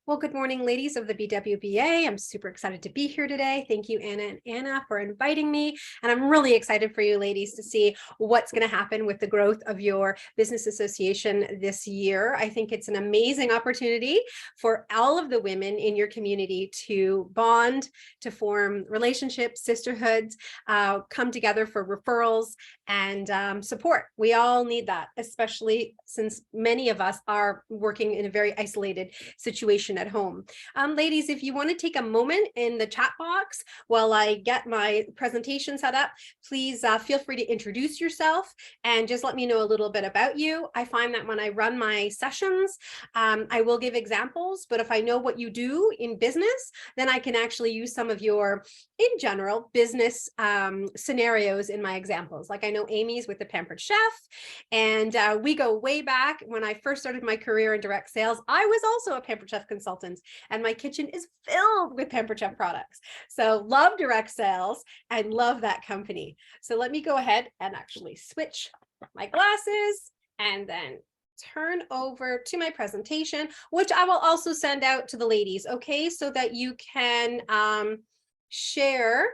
Well, good morning, ladies of the BWBA. I'm super excited to be here today. Thank you, Anna and Anna, for inviting me. And I'm really excited for you ladies to see what's going to happen with the growth of your business association this year. I think it's an amazing opportunity for all of the women in your community to bond, to form relationships, sisterhoods, come together for referrals and support. We all need that, especially since many of us are working in a very isolated situation at home. Ladies, if you want to take a moment in the chat box while I get my presentation set up, please feel free to introduce yourself and just let me know a little bit about you. I find that when I run my sessions, I will give examples, but if I know what you do in business, then I can actually use some of your, in general, business scenarios in my examples. Like I know Amy's with the Pampered Chef, and we go way back. When I first started my career in direct sales, I was also a Pampered Chef consultant, and my kitchen is filled with Pampered Chef products. So love direct sales and love that company. So let me go ahead and actually switch my glasses and then turn over to my presentation, which I will also send out to the ladies, okay, so that you can share,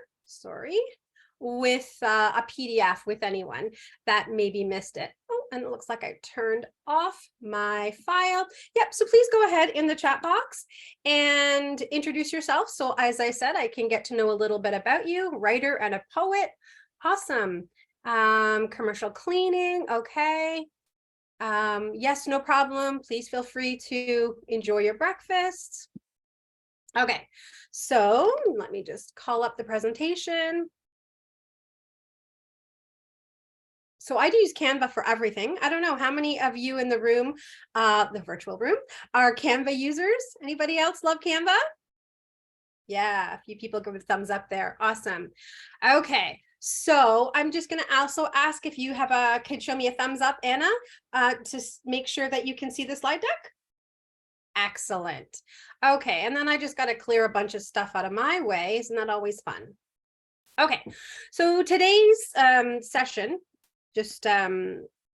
with a PDF with anyone that maybe missed it. Oh, and it looks like I turned off my file. Yep, so please go ahead in the chat box and introduce yourself. So as I said, I can get to know a little bit about you, writer and a poet. Awesome. Commercial cleaning, okay. Yes, no problem. Please feel free to enjoy your breakfast. Okay, so let me just call up the presentation. So I use Canva for everything. I don't know how many of you in the room, the virtual room, are Canva users. Anybody else love Canva? Yeah, a few people give a thumbs up there. Awesome. Okay, so I'm just going to also ask if you have could show me a thumbs up, Anna, to make sure that you can see the slide deck. Excellent. Okay, and then I just got to clear a bunch of stuff out of my way. Isn't that always fun? Okay, so today's session, just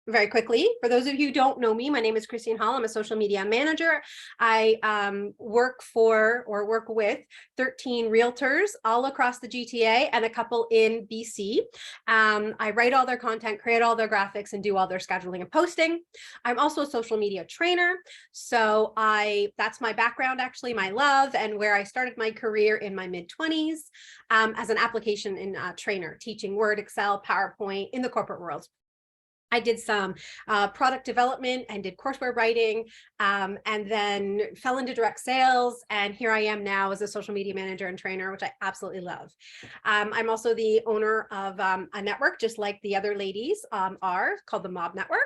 very quickly, for those of you who don't know me, my name is Christine Hall. I'm a social media manager. I work with 13 realtors all across the GTA and a couple in BC. I write all their content, create all their graphics, and do all their scheduling and posting. I'm also a social media trainer. So that's my background, actually, my love, and where I started my career in my mid-20s as an application trainer, teaching Word, Excel, PowerPoint in the corporate world. I did some product development and did courseware writing, and then fell into direct sales. And here I am now as a social media manager and trainer, which I absolutely love. I'm also the owner of a network, just like the other ladies are, called the Mob Network.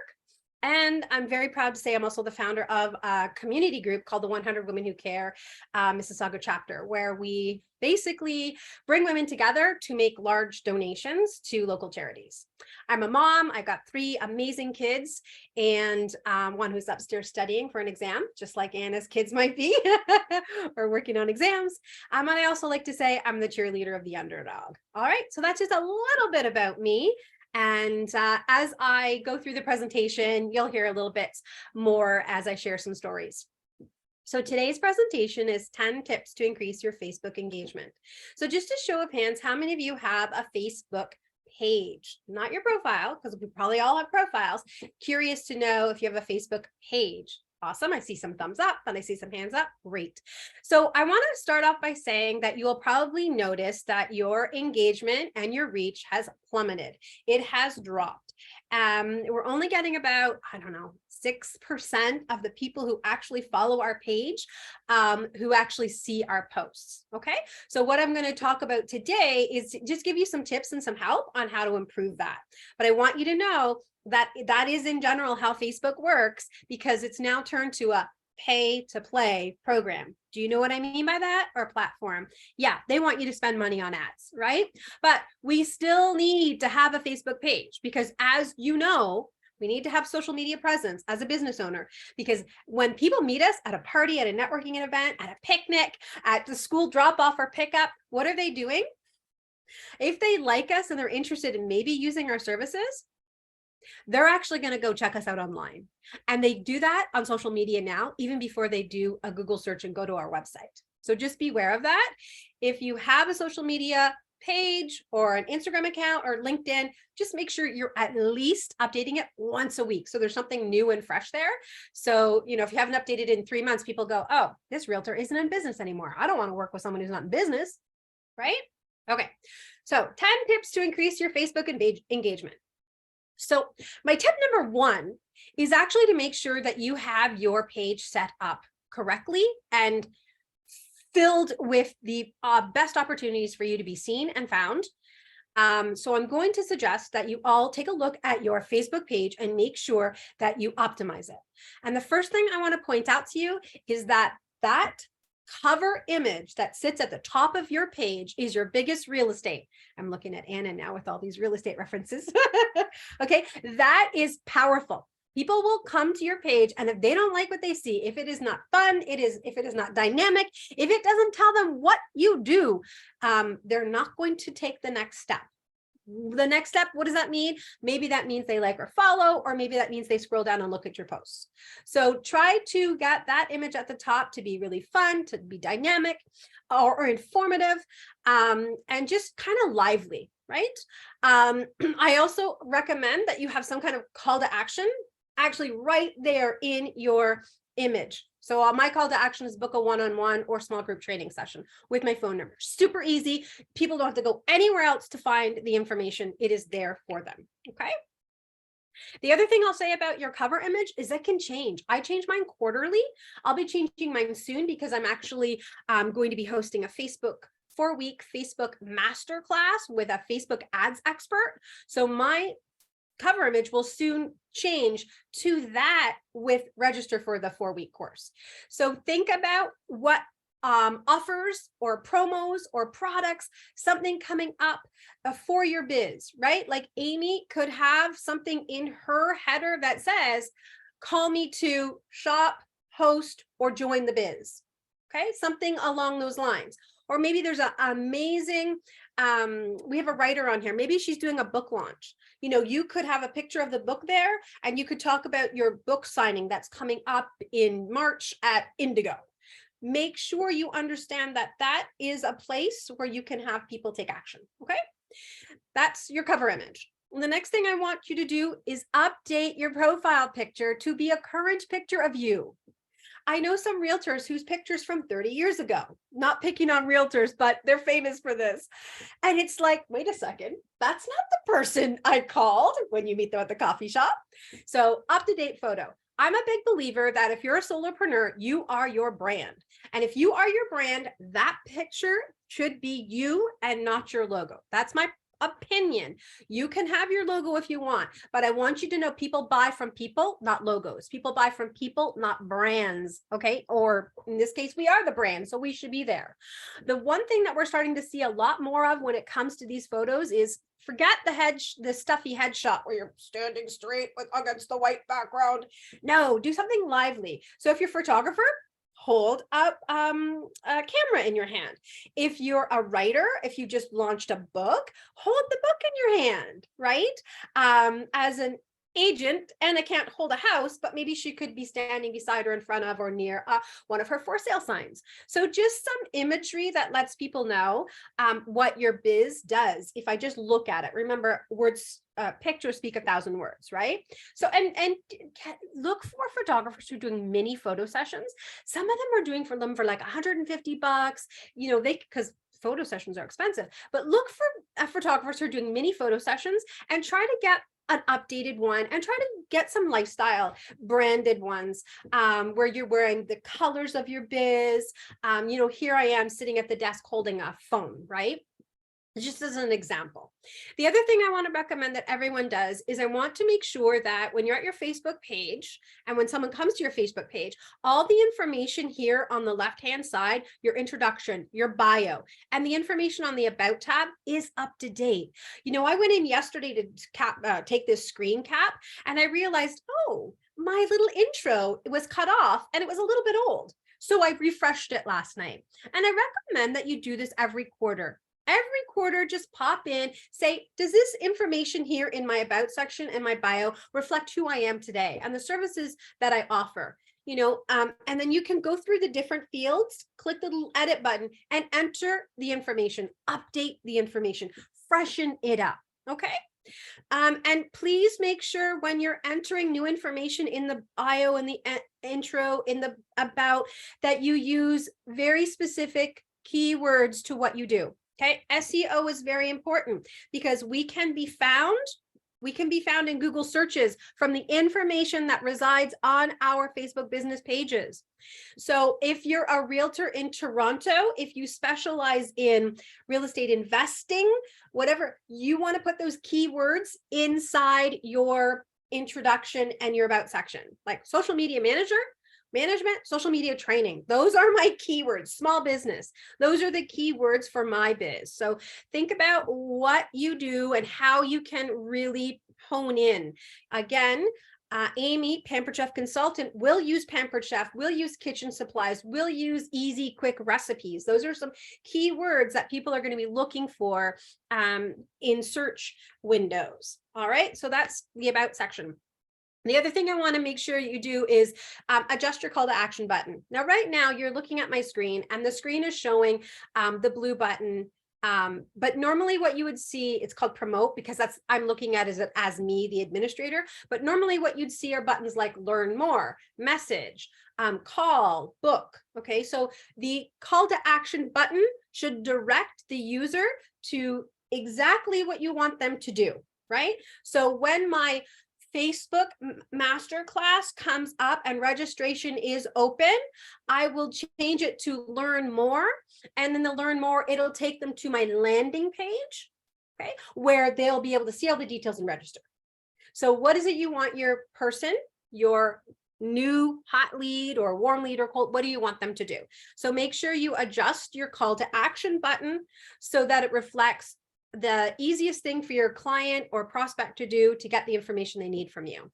And I'm very proud to say I'm also the founder of a community group called the 100 Women Who Care Mississauga chapter, where we basically bring women together to make large donations to local charities. I'm a mom. I've got 3 amazing kids, and one who's upstairs studying for an exam, just like Anna's kids might be, or working on exams. And I also like to say I'm the cheerleader of the underdog. All right, so that's just a little bit about me. And as I go through the presentation, you'll hear a little bit more as I share some stories. So today's presentation is 10 tips to increase your Facebook engagement. So just a show of hands, how many of you have a Facebook page? Not your profile, because we probably all have profiles. Curious to know if you have a Facebook page. Awesome. I see some thumbs up and I see some hands up. Great. So I want to start off by saying that you will probably notice that your engagement and your reach has plummeted. It has dropped. We're only getting about, I don't know, 6% of the people who actually follow our page who actually see our posts. Okay, so what I'm going to talk about today is just give you some tips and some help on how to improve that. But I want you to know that that is in general how Facebook works, because it's now turned to a pay to play program. Do you know what I mean by that? Or platform? Yeah, they want you to spend money on ads, right? But we still need to have a Facebook page, because as you know, we need to have social media presence as a business owner, because when people meet us at a party, at a networking event, at a picnic, at the school drop off or pickup, what are they doing? If they like us and they're interested in maybe using our services, they're actually going to go check us out online. And they do that on social media now, even before they do a Google search and go to our website. So just be aware of that. If you have a social media page or an Instagram account or LinkedIn, just make sure you're at least updating it once a week. So there's something new and fresh there. So, if you haven't updated in 3 months, people go, oh, this realtor isn't in business anymore. I don't want to work with someone who's not in business, right? Okay. So 10 tips to increase your Facebook engagement. So my tip number 1 is actually to make sure that you have your page set up correctly and filled with the best opportunities for you to be seen and found. So I'm going to suggest that you all take a look at your Facebook page and make sure that you optimize it. And the first thing I want to point out to you is that cover image that sits at the top of your page is your biggest real estate. I'm looking at Anna now with all these real estate references. Okay, that is powerful. People will come to your page, and if they don't like what they see, if it is not fun, if it is not dynamic, if it doesn't tell them what you do, they're not going to take the next step. The next step, what does that mean? Maybe that means they like or follow, or maybe that means they scroll down and look at your posts. So try to get that image at the top to be really fun, to be dynamic or informative, and just kind of lively, right? I also recommend that you have some kind of call to action actually right there in your image. So my call to action is book a one-on-one or small group training session with my phone number. Super easy. People don't have to go anywhere else to find the information. It is there for them. Okay. The other thing I'll say about your cover image is it can change. I change mine quarterly. I'll be changing mine soon because I'm actually going to be hosting a 4-week Facebook masterclass with a Facebook ads expert. So my cover image will soon change to that with register for the 4-week course. So think about what offers or promos or products, something coming up for your biz, right? Like Amy could have something in her header that says, call me to shop, host, or join the biz. Okay, something along those lines. Or maybe there's an amazing, we have a writer on here. Maybe she's doing a book launch. You could have a picture of the book there, and you could talk about your book signing that's coming up in March at Indigo. Make sure you understand that that is a place where you can have people take action. Okay, that's your cover image. The next thing I want you to do is update your profile picture to be a current picture of you. I know some realtors whose pictures from 30 years ago, not picking on realtors, but they're famous for this. And it's like, wait a second, that's not the person I called when you meet them at the coffee shop. So up-to-date photo. I'm a big believer that if you're a solopreneur, you are your brand. And if you are your brand, that picture should be you and not your logo. That's my opinion. You can have your logo if you want, but I want you to know people buy from people, not logos. People buy from people, not brands. Okay. Or in this case, we are the brand, so we should be there. The one thing that we're starting to see a lot more of when it comes to these photos is forget the stuffy headshot where you're standing straight against the white background. No, do something lively. So if you're a photographer, hold up a camera in your hand. If you're a writer, if you just launched a book, hold the book in your hand, right? As an agent, Anna can't hold a house, but maybe she could be standing beside or in front of or near one of her for sale signs. So just some imagery that lets people know what your biz does. If I just look at it, remember words, pictures speak 1,000 words, right? So, and look for photographers who are doing mini photo sessions. Some of them are doing for them for like $150, because photo sessions are expensive, but look for photographers who are doing mini photo sessions and try to get an updated one and try to get some lifestyle branded ones where you're wearing the colors of your biz. Here I am sitting at the desk holding a phone, right? Just as an example. The other thing I want to recommend that everyone does is I want to make sure that when you're at your Facebook page and when someone comes to your Facebook page, all the information here on the left-hand side, your introduction, your bio, and the information on the About tab is up to date. I went in yesterday to take this screen cap and I realized, oh, my little intro was cut off and it was a little bit old. So I refreshed it last night. And I recommend that you do this every quarter. Every quarter, just pop in, say, does this information here in my about section and my bio reflect who I am today and the services that I offer? And then you can go through the different fields, click the little edit button and enter the information, update the information, freshen it up. Okay. And please make sure when you're entering new information in the bio and the intro, in the about, that you use very specific keywords to what you do. Okay. SEO is very important because we can be found in Google searches from the information that resides on our Facebook business pages. So if you're a realtor in Toronto, if you specialize in real estate investing, whatever, you want to put those keywords inside your introduction and your about section, like social media management, social media training. Those are my keywords. Small business. Those are the keywords for my biz. So think about what you do and how you can really hone in. Again, Amy, Pampered Chef Consultant, will use Pampered Chef, will use kitchen supplies, will use easy, quick recipes. Those are some keywords that people are going to be looking for in search windows. All right, so that's the about section. The other thing I want to make sure you do is adjust your call to action button. Now, right now you're looking at my screen and the screen is showing the blue button. But normally what you would see, it's called promote because I'm looking at it as me, the administrator. But normally what you'd see are buttons like learn more, message, call, book. Okay, so the call to action button should direct the user to exactly what you want them to do, right? So when my Facebook masterclass comes up and registration is open, I will change it to learn more. And then the learn more, it'll take them to my landing page, okay, where they'll be able to see all the details and register. So what is it you want your person, your new hot lead or warm lead or cold, what do you want them to do? So make sure you adjust your call to action button so that it reflects the easiest thing for your client or prospect to do to get the information they need from you.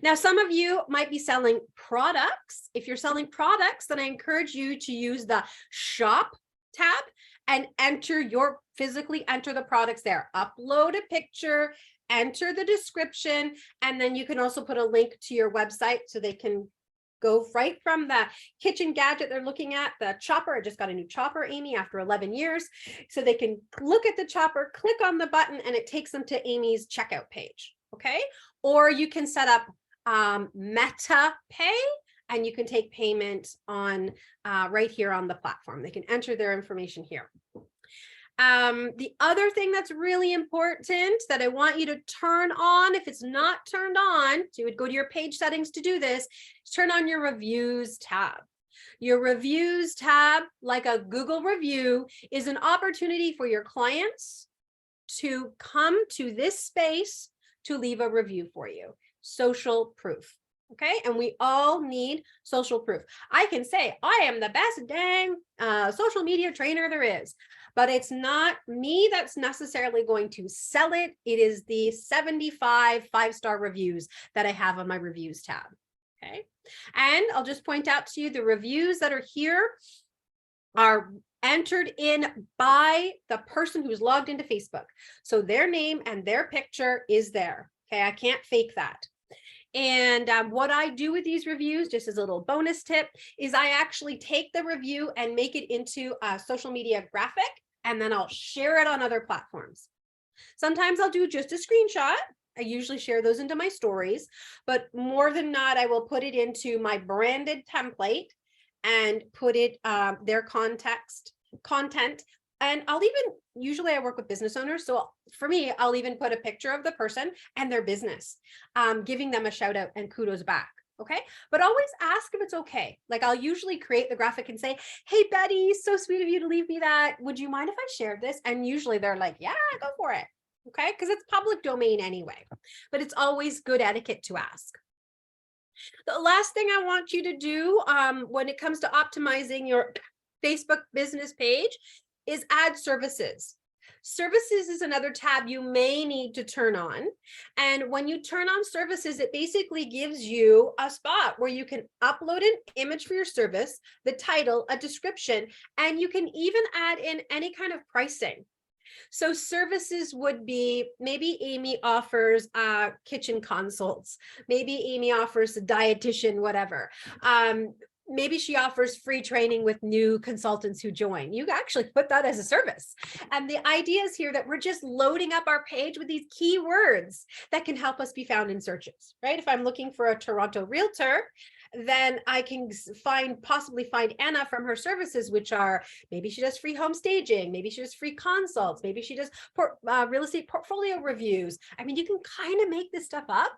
Now, some of you might be selling products. If you're selling products, then I encourage you to use the shop tab and physically enter the products there. Upload a picture, enter the description, and then you can also put a link to your website so they can go right from the kitchen gadget they're looking at, the chopper. I just got a new chopper, Amy, after 11 years. So they can look at the chopper, click on the button, and it takes them to Amy's checkout page, okay? Or you can set up Meta Pay, and you can take payment on right here on the platform. They can enter their information here. The other thing that's really important that I want you to turn on, if it's not turned on, so you would go to your page settings to do this, turn on your reviews tab. Your reviews tab, like a Google review, is an opportunity for your clients to come to this space to leave a review for you. Social proof. Okay, and we all need social proof. I can say I am the best dang social media trainer there is, but it's not me that's necessarily going to sell it. It is the 75 5-star reviews that I have on my reviews tab. Okay, and I'll just point out to you the reviews that are here are entered in by the person who's logged into Facebook. So their name and their picture is there. Okay, I can't fake that. And what I do with these reviews, just as a little bonus tip, is I actually take the review and make it into a social media graphic, and then I'll share it on other platforms. Sometimes I'll do just a screenshot. I usually share those into my stories, but more than not, I will put it into my branded template and put it their content. And I'll even, usually I work with business owners. So for me, I'll even put a picture of the person and their business, giving them a shout out and kudos back. Okay. But always ask if it's okay. Like I'll usually create the graphic and say, hey, Betty, so sweet of you to leave me that. Would you mind if I shared this? And usually they're like, yeah, go for it. Okay. Because it's public domain anyway, but it's always good etiquette to ask. The last thing I want you to do when it comes to optimizing your Facebook business page is add services. Services is another tab you may need to turn on. And when you turn on services, it basically gives you a spot where you can upload an image for your service, the title, a description, and you can even add in any kind of pricing. So services would be, maybe Amy offers kitchen consults. Maybe Amy offers a dietitian, whatever. Maybe she offers free training with new consultants who join. You actually put that as a service. And the idea is here that we're just loading up our page with these keywords that can help us be found in searches, right? If I'm looking for a Toronto realtor, then I can possibly find Anna from her services, which are, maybe she does free home staging, maybe she does free consults, maybe she does real estate portfolio reviews. I mean, you can kind of make this stuff up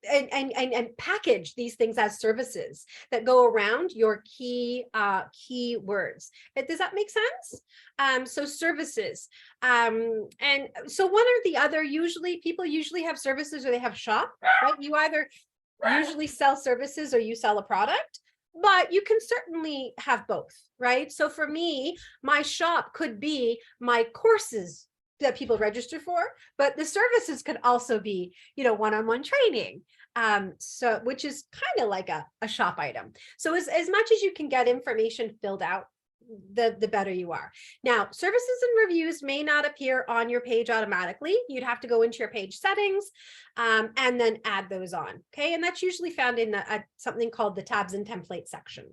and package these things as services that go around your keywords. Does that make sense? So services. And so one or the other, people usually have services or they have shop, right? You either usually sell services or you sell a product, but you can certainly have both, right? So for me, my shop could be my courses that people register for, but the services could also be, one-on-one training. So which is kind of like a shop item. So as much as you can get information filled out, the better you are. Now, services and reviews may not appear on your page automatically. You'd have to go into your page settings and then add those on. Okay, and that's usually found in something called the tabs and templates section.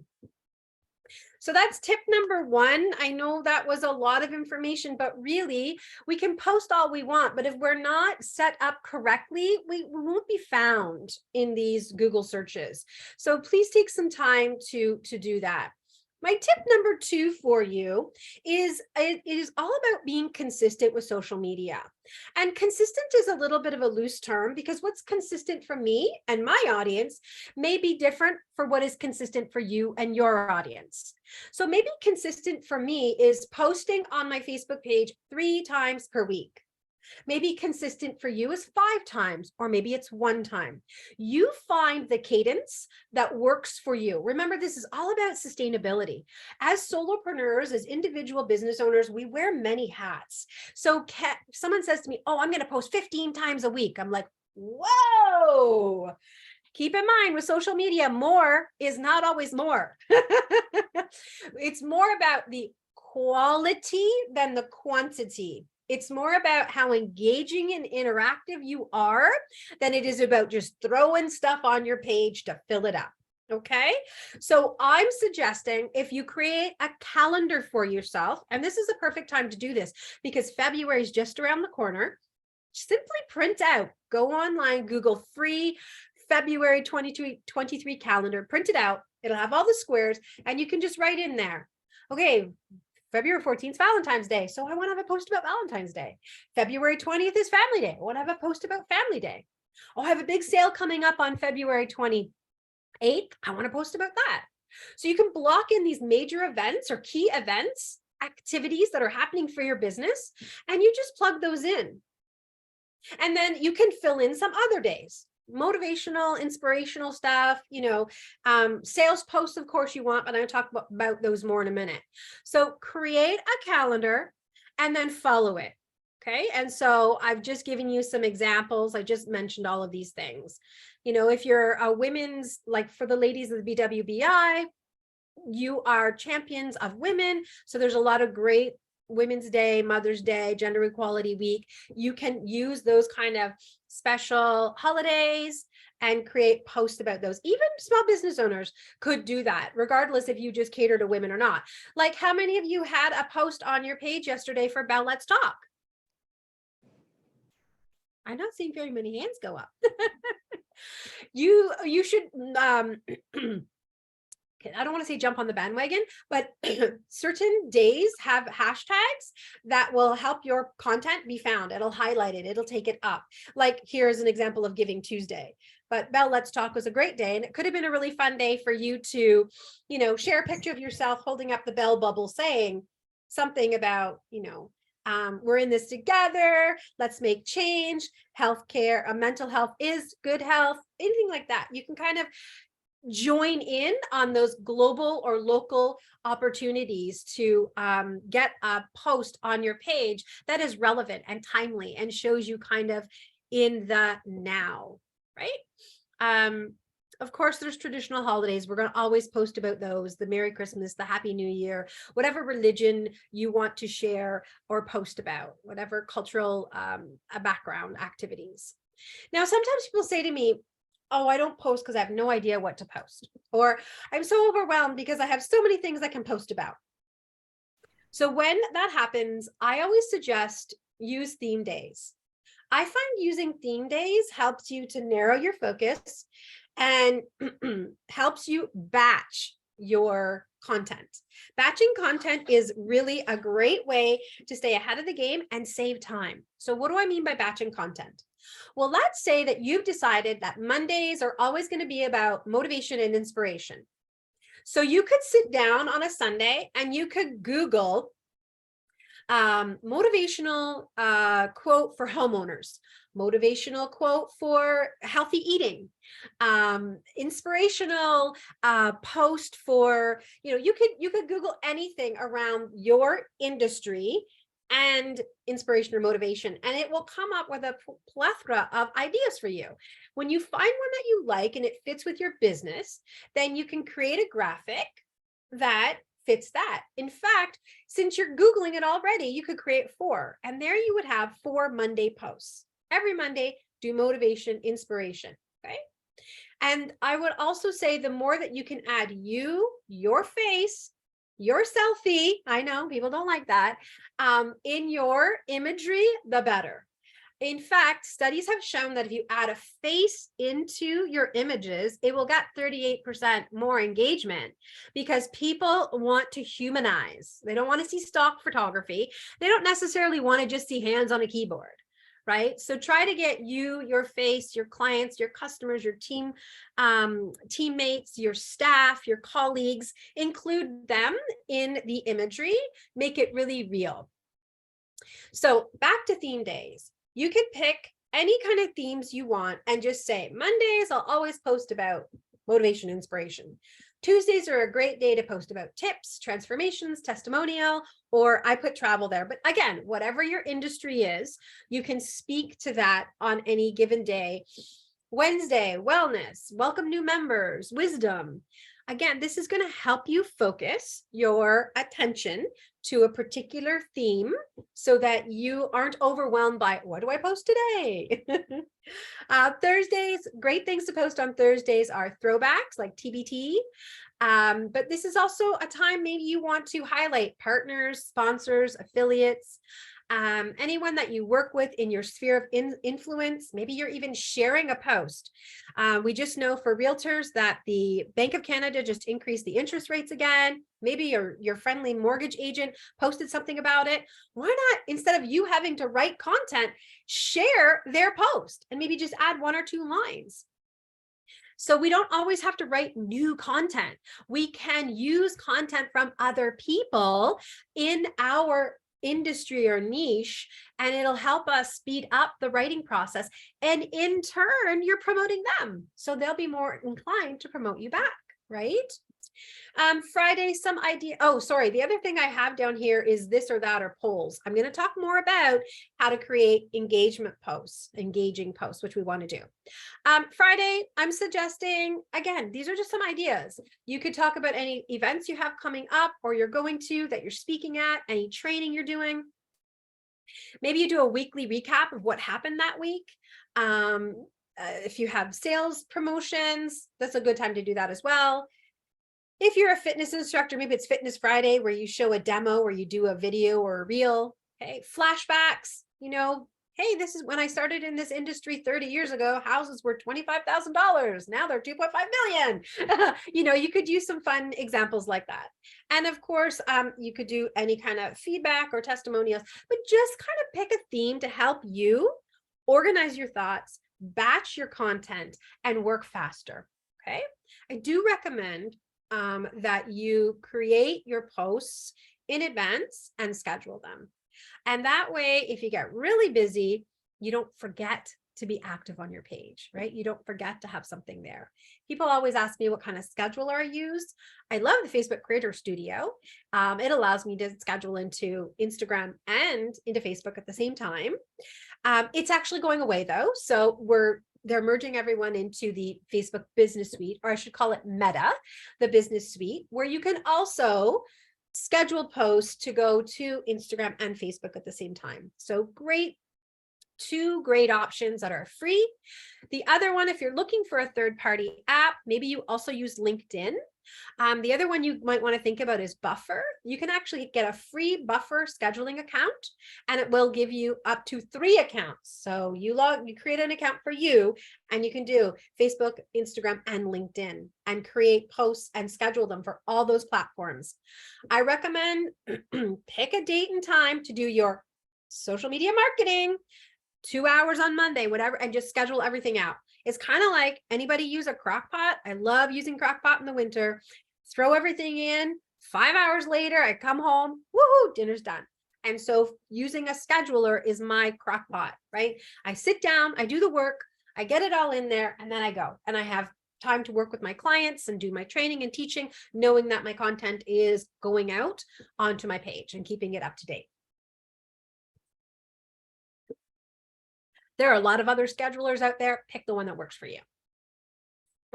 So that's tip number one. I know that was a lot of information, but really we can post all we want, but if we're not set up correctly, we won't be found in these Google searches. So please take some time to do that. My tip number 2 for you is it is all about being consistent with social media. And consistent is a little bit of a loose term because what's consistent for me and my audience may be different for what is consistent for you and your audience. So maybe consistent for me is posting on my Facebook page 3 times per week. Maybe consistent for you is 5 times, or maybe it's 1 time. You find the cadence that works for you. Remember, this is all about sustainability. As solopreneurs, as individual business owners, we wear many hats. So if someone says to me, oh, I'm going to post 15 times a week, I'm like, whoa. Keep in mind with social media, more is not always more. It's more about the quality than the quantity. It's more about how engaging and interactive you are than it is about just throwing stuff on your page to fill it up. Okay, so I'm suggesting if you create a calendar for yourself, and this is a perfect time to do this because February is just around the corner, simply print out, go online, Google free February 2023 calendar, print it out. It'll have all the squares and you can just write in there, okay, February 14th is Valentine's Day, so I want to have a post about Valentine's Day. February 20th is Family Day. I want to have a post about Family Day. Oh, I have a big sale coming up on February 28th. I want to post about that. So you can block in these major events or key events, activities that are happening for your business, and you just plug those in. And then you can fill in some other days. Motivational, inspirational stuff, sales posts, of course you want, but I'm going to talk about those more in a minute. So create a calendar and then follow it. Okay. And so I've just given you some examples. I just mentioned all of these things. If you're a women's, like for the ladies of the BWBA, you are champions of women. So there's a lot of great Women's Day, Mother's Day, Gender Equality Week. You can use those kind of special holidays and create posts about those. Even small business owners could do that, regardless if you just cater to women or not. Like, how many of you had a post on your page yesterday for Belle Let's Talk? I'm not seeing very many hands go up. You should I don't want to say jump on the bandwagon, but certain days have hashtags that will help your content be found. It'll highlight it. It'll take it up. Like here's an example of Giving Tuesday. But Belle Let's Talk was a great day. And it could have been a really fun day for you to, share a picture of yourself holding up the bell bubble saying something about, we're in this together. Let's make change. Healthcare, mental health is good health. Anything like that. You can kind of join in on those global or local opportunities to get a post on your page that is relevant and timely and shows you kind of in the now, right? Of course, there's traditional holidays. We're going to always post about those, the Merry Christmas, the Happy New Year, whatever religion you want to share or post about, whatever cultural background activities. Now, sometimes people say to me, oh, I don't post because I have no idea what to post, or I'm so overwhelmed because I have so many things I can post about. So when that happens, I always suggest use theme days. I find using theme days helps you to narrow your focus and helps you batch your content. Batching content is really a great way to stay ahead of the game and save time. So what do I mean by batching content? Well, let's say that you've decided that Mondays are always going to be about motivation and inspiration. So you could sit down on a Sunday and you could Google motivational quote for homeowners, motivational quote for healthy eating, inspirational post for, you could Google anything around your industry and inspiration or motivation, and it will come up with a plethora of ideas for you. When you find one that you like and it fits with your business, then you can create a graphic that fits that. In fact, since you're Googling it already, you could create 4, and there you would have 4 Monday posts. Every Monday, do motivation, inspiration, okay? And I would also say the more that you can add you, your face, your selfie, I know people don't like that, in your imagery, the better. In fact, studies have shown that if you add a face into your images, it will get 38% more engagement, because people want to humanize. They don't want to see stock photography. They don't necessarily want to just see hands on a keyboard, right? So try to get you, your face, your clients, your customers, your team, teammates, your staff, your colleagues, include them in the imagery, make it really real. So back to theme days. You can pick any kind of themes you want and just say, Mondays, I'll always post about motivation, inspiration. Tuesdays are a great day to post about tips, transformations, testimonial, or I put travel there. But again, whatever your industry is, you can speak to that on any given day. Wednesday, wellness, welcome new members, wisdom. Again, this is going to help you focus your attention to a particular theme so that you aren't overwhelmed by, what do I post today? Thursdays, great things to post on Thursdays are throwbacks like TBT. But this is also a time maybe you want to highlight partners, sponsors, affiliates, anyone that you work with in your sphere of influence. Maybe you're even sharing a post. We just know for realtors that the Bank of Canada just increased the interest rates again. Maybe your friendly mortgage agent posted something about it. Why not, instead of you having to write content, share their post and maybe just add 1 or 2 lines? So we don't always have to write new content. We can use content from other people in our industry or niche, and it'll help us speed up the writing process. And in turn, you're promoting them, so they'll be more inclined to promote you back, right? Friday, some idea. Oh, sorry. The other thing I have down here is this or that or polls. I'm going to talk more about how to create engagement posts, engaging posts, which we want to do. Friday, I'm suggesting, again, these are just some ideas. You could talk about any events you have coming up or you're going to that you're speaking at, any training you're doing. Maybe you do a weekly recap of what happened that week. If you have sales promotions, that's a good time to do that as well. If you're a fitness instructor, maybe it's Fitness Friday where you show a demo or you do a video or a reel. Okay, flashbacks, hey, this is when I started in this industry 30 years ago, houses were $25,000. Now they're 2.5 million. You could use some fun examples like that. And of course, you could do any kind of feedback or testimonials, but just kind of pick a theme to help you organize your thoughts, batch your content, and work faster. Okay, I do recommend that you create your posts in advance and schedule them. And that way, if you get really busy, you don't forget to be active on your page, right? You don't forget to have something there. People always ask me what kind of scheduler I use. I love the Facebook Creator Studio. It allows me to schedule into Instagram and into Facebook at the same time. It's actually going away though. So they're merging everyone into the Facebook Business Suite, or I should call it Meta, the Business Suite, where you can also schedule posts to go to Instagram and Facebook at the same time. So two great options that are free. The other one, if you're looking for a third-party app, maybe you also use LinkedIn. The other one you might want to think about is Buffer. You can actually get a free Buffer scheduling account, and it will give you up to 3 accounts. So you create an account for you, and you can do Facebook, Instagram, and LinkedIn, and create posts and schedule them for all those platforms. I recommend pick a date and time to do your social media marketing, 2 hours on Monday, whatever, and just schedule everything out. It's kind of like, anybody use a crock pot? I love using crock pot in the winter. Throw everything in, 5 hours later, I come home, woohoo, dinner's done. And so using a scheduler is my crock pot, right? I sit down, I do the work, I get it all in there, and then I go. And I have time to work with my clients and do my training and teaching, knowing that my content is going out onto my page and keeping it up to date. There are a lot of other schedulers out there. Pick the one that works for you.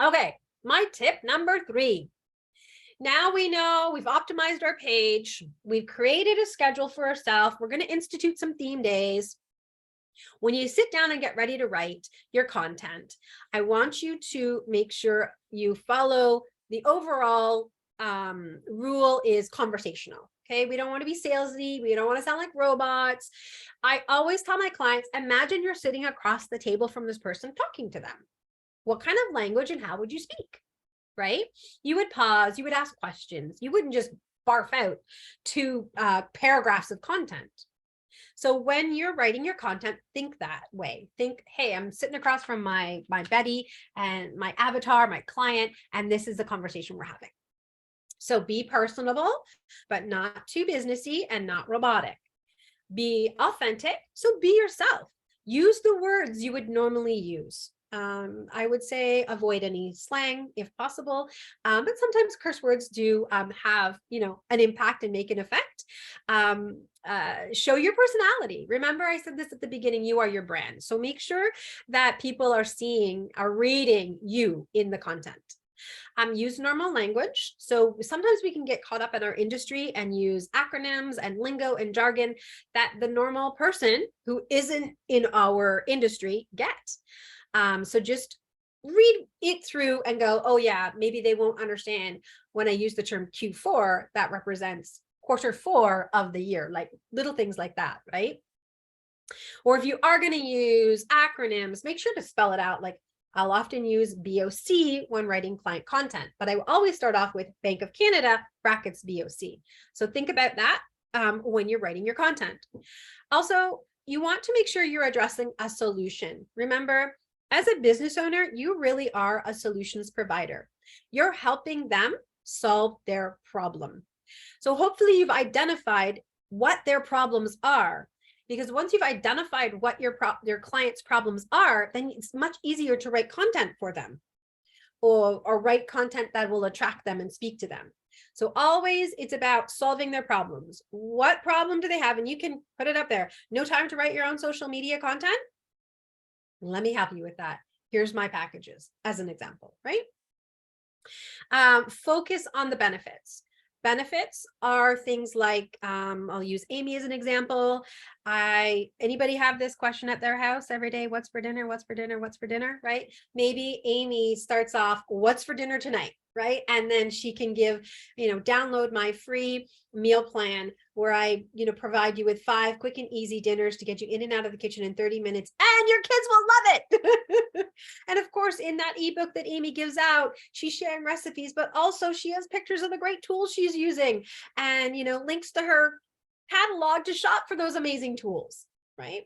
Okay, my tip number 3. Now we know we've optimized our page. We've created a schedule for ourselves. We're going to institute some theme days. When you sit down and get ready to write your content, I want you to make sure you follow the overall rule is conversational. Okay, we don't want to be salesy. We don't want to sound like robots. I always tell my clients, imagine you're sitting across the table from this person talking to them. What kind of language and how would you speak, right? You would pause, you would ask questions. You wouldn't just barf out 2 paragraphs of content. So when you're writing your content, think that way. Think, hey, I'm sitting across from my Betty and my avatar, my client, and this is the conversation we're having. So be personable, but not too businessy and not robotic. Be authentic, so be yourself. Use the words you would normally use. I would say avoid any slang if possible, but sometimes curse words do have, an impact and make an effect. Show your personality. Remember, I said this at the beginning, you are your brand. So make sure that people are reading you in the content. Use normal language. So sometimes we can get caught up in our industry and use acronyms and lingo and jargon that the normal person who isn't in our industry gets. So just read it through and go, oh yeah, maybe they won't understand when I use the term Q4 that represents Q4 of the year, like little things like that, right? Or if you are going to use acronyms, make sure to spell it out. Like I'll often use BOC when writing client content, but I will always start off with Bank of Canada brackets BOC. So think about that when you're writing your content. Also, you want to make sure you're addressing a solution. Remember, as a business owner, you really are a solutions provider. You're helping them solve their problem. So hopefully you've identified what their problems are, because once you've identified what your client's problems are, then it's much easier to write content for them or write content that will attract them and speak to them. So always it's about solving their problems. What problem do they have? And you can put it up there. No time to write your own social media content? Let me help you with that. Here's my packages as an example, right? Focus on the benefits. Benefits are things like, I'll use Amy as an example. Anybody have this question at their house every day? What's for dinner? What's for dinner? What's for dinner? Right? Maybe Amy starts off, what's for dinner tonight? Right? And then she can give, download my free meal plan where I, provide you with 5 quick and easy dinners to get you in and out of the kitchen in 30 minutes, and your kids will love it. And of course, in that ebook that Amy gives out, she's sharing recipes, but also she has pictures of the great tools she's using and, links to her catalog to shop for those amazing tools, right?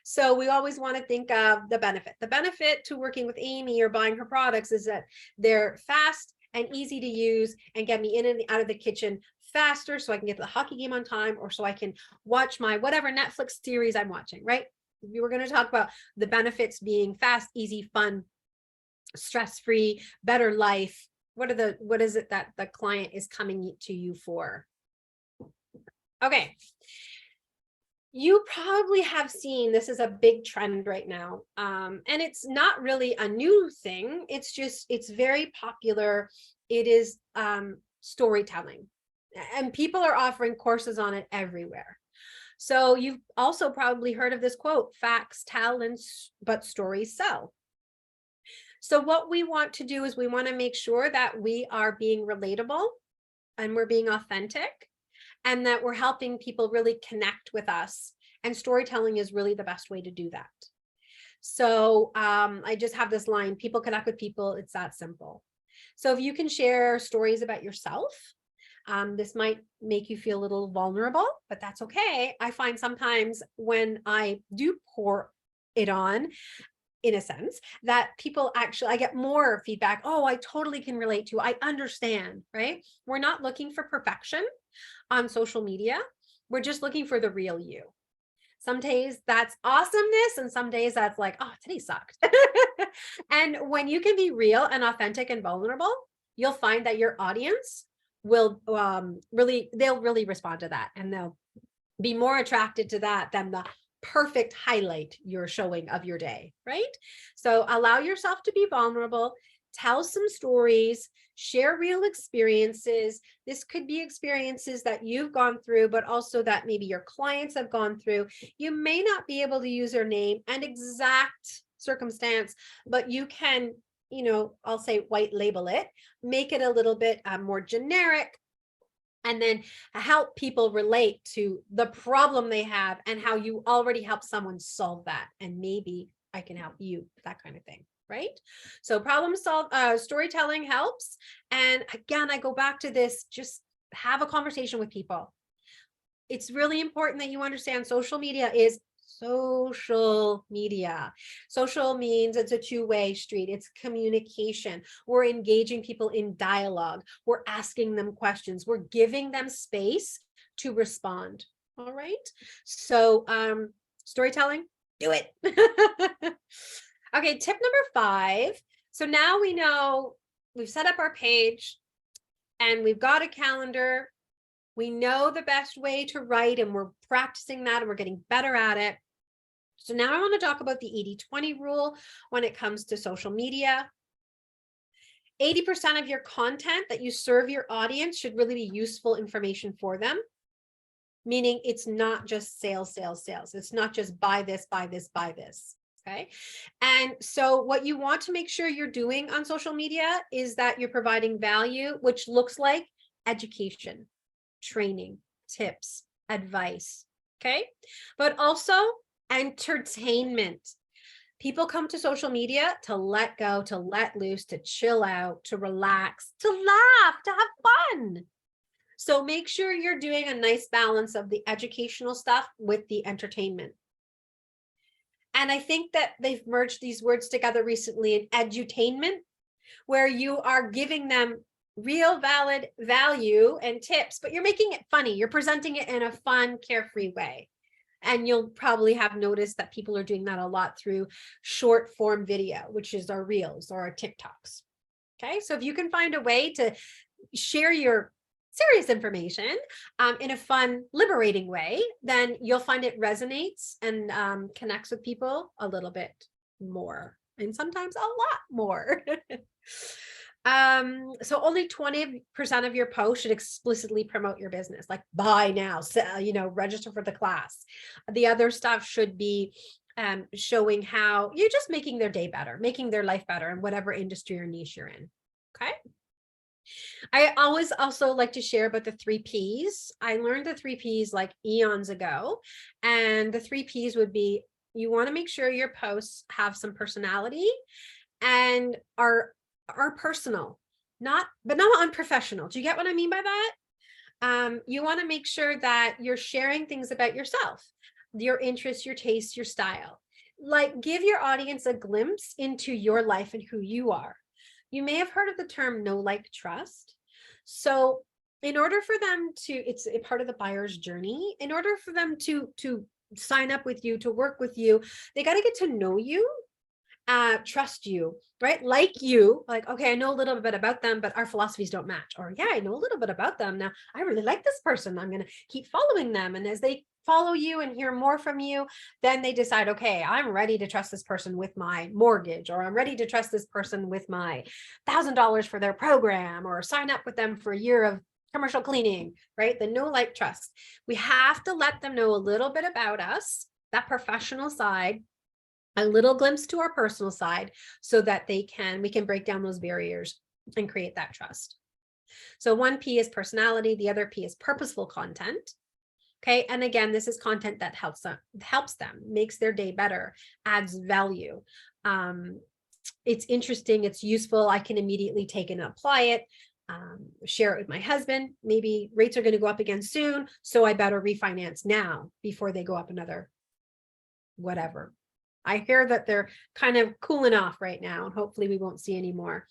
So we always want to think of the benefit. The benefit to working with Amy or buying her products is that they're fast and easy to use and get me in and out of the kitchen faster so I can get to the hockey game on time, or so I can watch my whatever Netflix series I'm watching, right? We were going to talk about the benefits being fast, easy, fun, stress-free, better life. What is it that the client is coming to you for? Okay. You probably have seen, this is a big trend right now. And it's not really a new thing. It's very popular. It is storytelling, and people are offering courses on it everywhere. So you've also probably heard of this quote, facts tell but stories sell. So what we want to do is we want to make sure that we are being relatable and we're being authentic, and that we're helping people really connect with us. And storytelling is really the best way to do that. So I just have this line, people connect with people, it's that simple. So if you can share stories about yourself, this might make you feel a little vulnerable, but that's okay. I find sometimes when I do pour it on, in a sense, that people actually, I get more feedback. Oh, I totally can relate to, I understand, right? We're not looking for perfection on social media. We're just looking for the real you. Some days that's awesomeness, and some days that's like, oh, today sucked. And when you can be real and authentic and vulnerable, you'll find that your audience will they'll really respond to that, and they'll be more attracted to that than the perfect highlight you're showing of your day, right? So allow yourself to be vulnerable, tell some stories, share real experiences. This could be experiences that you've gone through, but also that maybe your clients have gone through. You may not be able to use their name and exact circumstance, but you can, I'll say white label it, make it a little bit more generic, and then help people relate to the problem they have and how you already helped someone solve that. And maybe I can help you, that kind of thing, right? So storytelling helps. And again, I go back to this, just have a conversation with people. It's really important that you understand social media is social media. Social means it's a two-way street. It's communication. We're engaging people in dialogue. We're asking them questions. We're giving them space to respond. All right. So storytelling, do it. Okay, tip number 5. So now we know we've set up our page and we've got a calendar. We know the best way to write, and we're practicing that, and we're getting better at it. So now I want to talk about the 80-20 rule when it comes to social media. 80% of your content that you serve your audience should really be useful information for them, meaning it's not just sales, sales, sales. It's not just buy this, buy this, buy this. Okay. And so what you want to make sure you're doing on social media is that you're providing value, which looks like education, training, tips, advice. Okay. But also entertainment. People come to social media to let go, to let loose, to chill out, to relax, to laugh, to have fun. So make sure you're doing a nice balance of the educational stuff with the entertainment. And I think that they've merged these words together recently in edutainment, where you are giving them real valid value and tips, but you're making it funny. You're presenting it in a fun, carefree way. And you'll probably have noticed that people are doing that a lot through short form video, which is our reels or our TikToks. Okay, so if you can find a way to share your serious information in a fun, liberating way, then you'll find it resonates and connects with people a little bit more, and sometimes a lot more. So only 20% of your post should explicitly promote your business, like buy now, register for the class. The other stuff should be showing how you're just making their day better, making their life better in whatever industry or niche you're in. Okay. I always also like to share about the 3 Ps. I learned the 3 Ps like eons ago, and the 3 Ps would be, you want to make sure your posts have some personality and are personal, but not unprofessional. Do you get what I mean by that? You want to make sure that you're sharing things about yourself, your interests, your tastes, your style. Like, give your audience a glimpse into your life and who you are. You may have heard of the term know, like, trust. So in order for them to, it's a part of the buyer's journey, in order for them to sign up with you, to work with you, they got to get to know you, trust you, right? Like you, like, okay, I know a little bit about them, but our philosophies don't match. Or yeah, I know a little bit about them. Now I really like this person. I'm going to keep following them. And as they follow you and hear more from you, then they decide, okay, I'm ready to trust this person with my mortgage, or I'm ready to trust this person with my $1,000 for their program, or sign up with them for a year of commercial cleaning, right? The know, like, trust. We have to let them know a little bit about us, that professional side, a little glimpse to our personal side, so that we can break down those barriers and create that trust. So one P is personality, the other P is purposeful content. Okay. And again, this is content that helps them, makes their day better, adds value. It's interesting, it's useful. I can immediately take it and apply it. Share it with my husband. Maybe rates are going to go up again soon, so I better refinance now before they go up another whatever. I hear that they're kind of cooling off right now, and hopefully we won't see any more.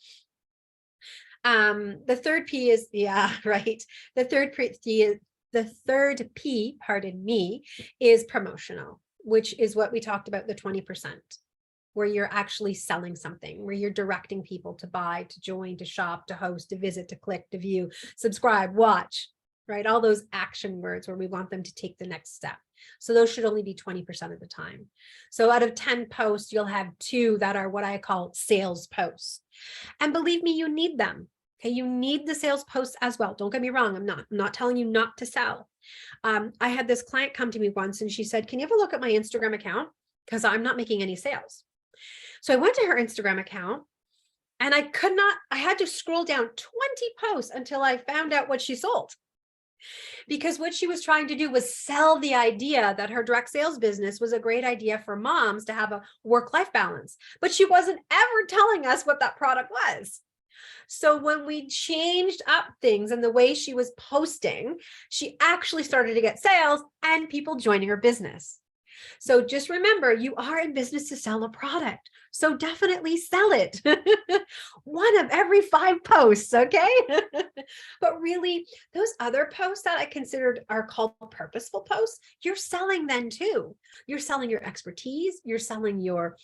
The third P is, yeah, right. The third P, pardon me, is promotional, which is what we talked about, the 20%, where you're actually selling something, where you're directing people to buy, to join, to shop, to host, to visit, to click, to view, subscribe, watch, right? All those action words where we want them to take the next step. So those should only be 20% of the time. So out of 10 posts, you'll have 2 that are what I call sales posts. And believe me, you need them. Okay, you need the sales posts as well. Don't get me wrong. I'm not telling you not to sell. I had this client come to me once and she said, can you have a look at my Instagram account? Because I'm not making any sales. So I went to her Instagram account and I had to scroll down 20 posts until I found out what she sold. Because what she was trying to do was sell the idea that her direct sales business was a great idea for moms to have a work-life balance. But she wasn't ever telling us what that product was. So when we changed up things and the way she was posting, she actually started to get sales and people joining her business. So just remember, you are in business to sell a product. So definitely sell it. 1 of every 5 posts, okay? But really, those other posts that I considered are called purposeful posts, you're selling then too. You're selling your expertise, you're selling your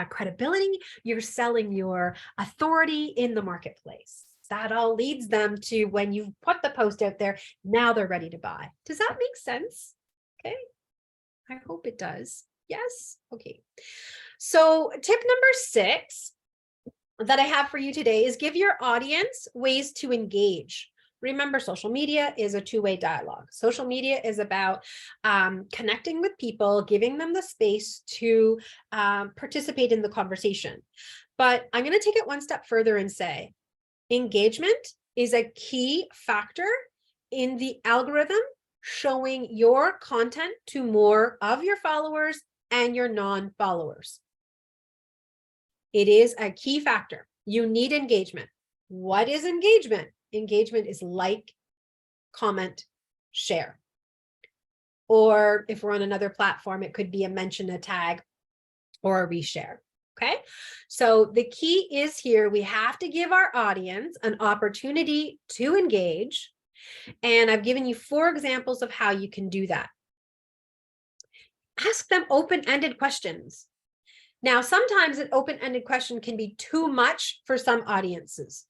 credibility, you're selling your authority in the marketplace. That all leads them to, when you put the post out there, now they're ready to buy. Does that make sense? Okay. I hope it does. Yes. Okay. So tip number 6 that I have for you today is give your audience ways to engage. Remember, social media is a two-way dialogue. Social media is about connecting with people, giving them the space to participate in the conversation. But I'm going to take it one step further and say engagement is a key factor in the algorithm showing your content to more of your followers and your non-followers. It is a key factor. You need engagement. What is engagement? Engagement is like, comment, share. Or if we're on another platform, it could be a mention, a tag, or a reshare. Okay, so the key is here, we have to give our audience an opportunity to engage. And I've given you 4 examples of how you can do that. Ask them open-ended questions. Now, sometimes an open-ended question can be too much for some audiences.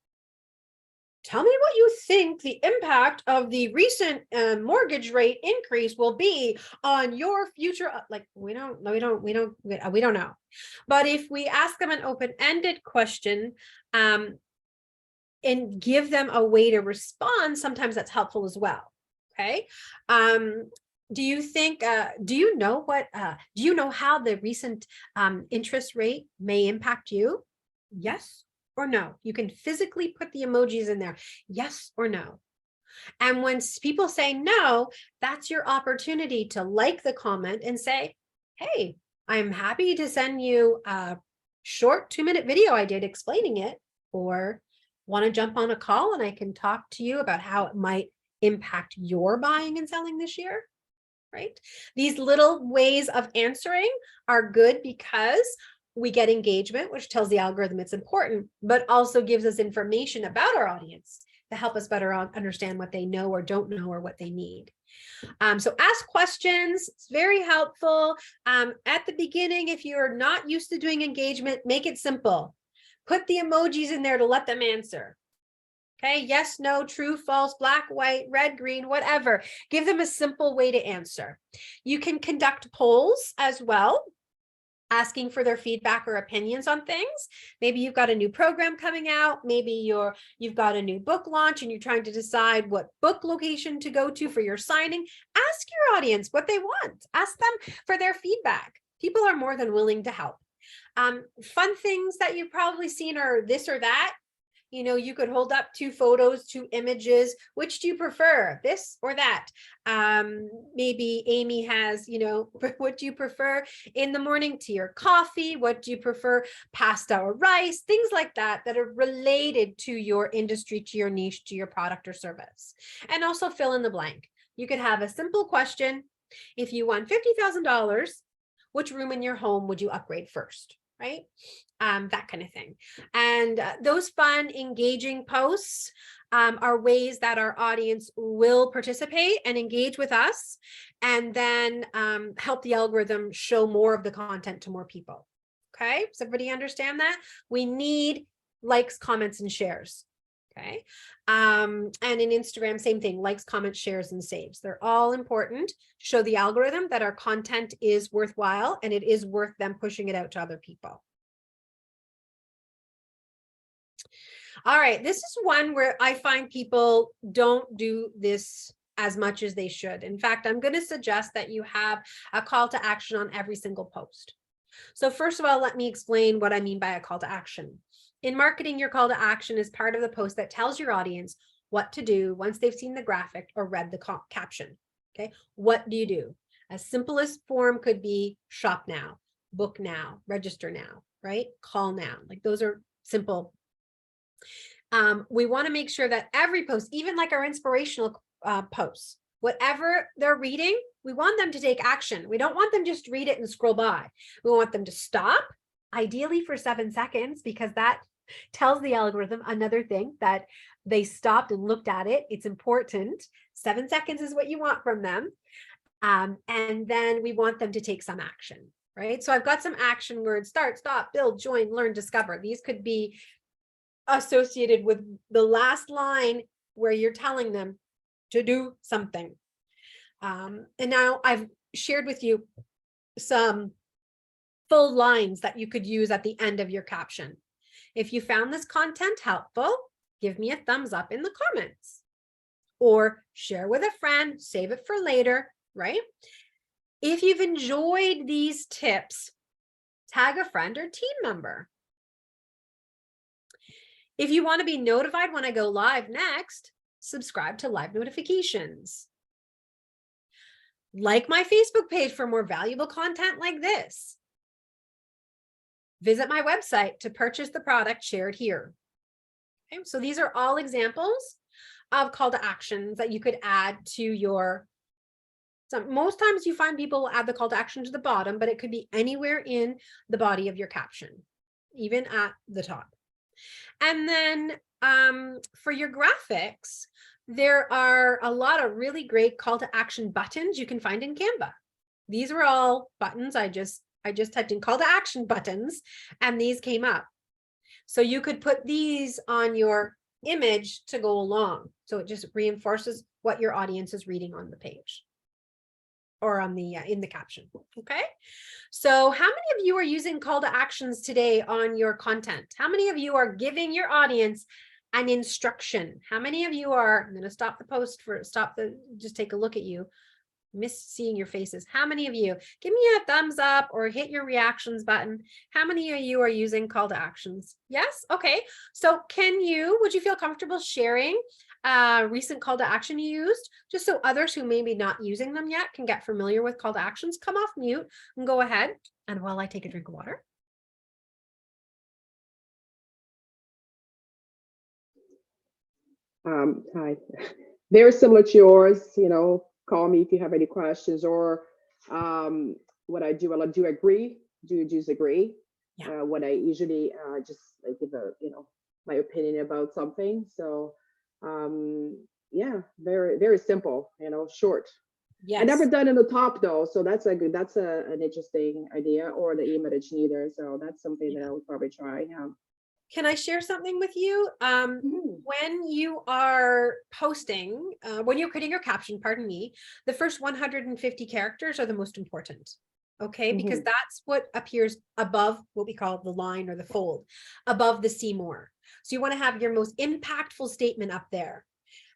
Tell me what you think the impact of the recent mortgage rate increase will be on your future. Like, we don't know. But if we ask them an open-ended question, and give them a way to respond, sometimes that's helpful as well. Okay. Do you think, do you know how the recent interest rate may impact you? Yes or no? You can physically put the emojis in there. Yes or no. And when people say no, that's your opportunity to like the comment and say, hey, I'm happy to send you a short 2-minute video I did explaining it, or want to jump on a call and I can talk to you about how it might impact your buying and selling this year, right? These little ways of answering are good because we get engagement, which tells the algorithm it's important, but also gives us information about our audience. that help us better understand what they know or don't know or what they need. So ask questions. It's very helpful. At the beginning, if you're not used to doing engagement, make it simple. Put the emojis in there to let them answer. Okay, yes, no, true, false, black, white, red, green, whatever. Give them a simple way to answer. You can conduct polls as well, asking for their feedback or opinions on things. Maybe you've got a new program coming out. Maybe you've got a new book launch and you're trying to decide what book location to go to for your signing. Ask your audience what they want. Ask them for their feedback. People are more than willing to help. Fun things that you've probably seen are this or that. You know, you could hold up 2 photos, 2 images. Which do you prefer, this or that? Maybe Amy has, you know, what do you prefer in the morning, tea or coffee? What do you prefer, pasta or rice? Things like that, that are related to your industry, to your niche, to your product or service. And also fill in the blank. You could have a simple question. If you won $50,000, which room in your home would you upgrade first? Right? That kind of thing. And those fun, engaging posts are ways that our audience will participate and engage with us, and then help the algorithm show more of the content to more people. Okay, does everybody understand that? We need likes, comments, and shares. Okay, and in Instagram, same thing, likes, comments, shares, and saves. They're all important. Show the algorithm that our content is worthwhile and it is worth them pushing it out to other people. All right, this is one where I find people don't do this as much as they should. In fact, I'm going to suggest that you have a call to action on every single post. So first of all, let me explain what I mean by a call to action. In marketing, your call to action is part of the post that tells your audience what to do once they've seen the graphic or read the caption. Okay, what do you do? A simplest form could be shop now, book now, register now, right? Call now. Like those are simple. We want to make sure that every post, even like our inspirational posts, whatever they're reading, we want them to take action. We don't want them just read it and scroll by. We want them to stop, ideally for 7 seconds, because that tells the algorithm another thing, that they stopped and looked at it. It's important. 7 seconds is what you want from them. And then we want them to take some action, right? So I've got some action words: start, stop, build, join, learn, discover. These could be associated with the last line where you're telling them to do something. And now I've shared with you some full lines that you could use at the end of your caption. If you found this content helpful, give me a thumbs up in the comments, or share with a friend, save it for later, right? If you've enjoyed these tips, tag a friend or team member. If you want to be notified when I go live next, subscribe to live notifications. Like my Facebook page for more valuable content like this. Visit my website to purchase the product shared here. Okay, so these are all examples of call to actions that you could add to your. So most times you find people will add the call to action to the bottom, but it could be anywhere in the body of your caption, even at the top. And then for your graphics, there are a lot of really great call to action buttons you can find in Canva. These were all buttons. I just typed in call to action buttons and these came up. So you could put these on your image to go along. So it just reinforces what your audience is reading on the page or on the in the caption. Okay, so how many of you are using call to actions today on your content? How many of you are giving your audience an instruction? How many of you are, I'm going to stop the post for just take a look at you, miss seeing your faces. How many of you, give me a thumbs up or hit your reactions button. How many of you are using call to actions? Yes. Okay, so would you feel comfortable sharing recent call to action you used, just so others who may be not using them yet can get familiar with call to actions? Come off mute and go ahead. And while I take a drink of water. Hi, very similar to yours. You know, call me if you have any questions, or what I do, I do agree. Do just agree. What I usually just give a my opinion about something. So Yeah, very, very simple, short. I never Yes. done in the top though, so that's an interesting idea, or the image neither. So that's something that I would probably try. Yeah. Can I share something with you? Mhm. When you are posting, when you're creating your caption, pardon me, the first 150 characters are the most important. Okay, because Mhm. that's what appears above what we call the line or the fold, above the see more. So you want to have your most impactful statement up there.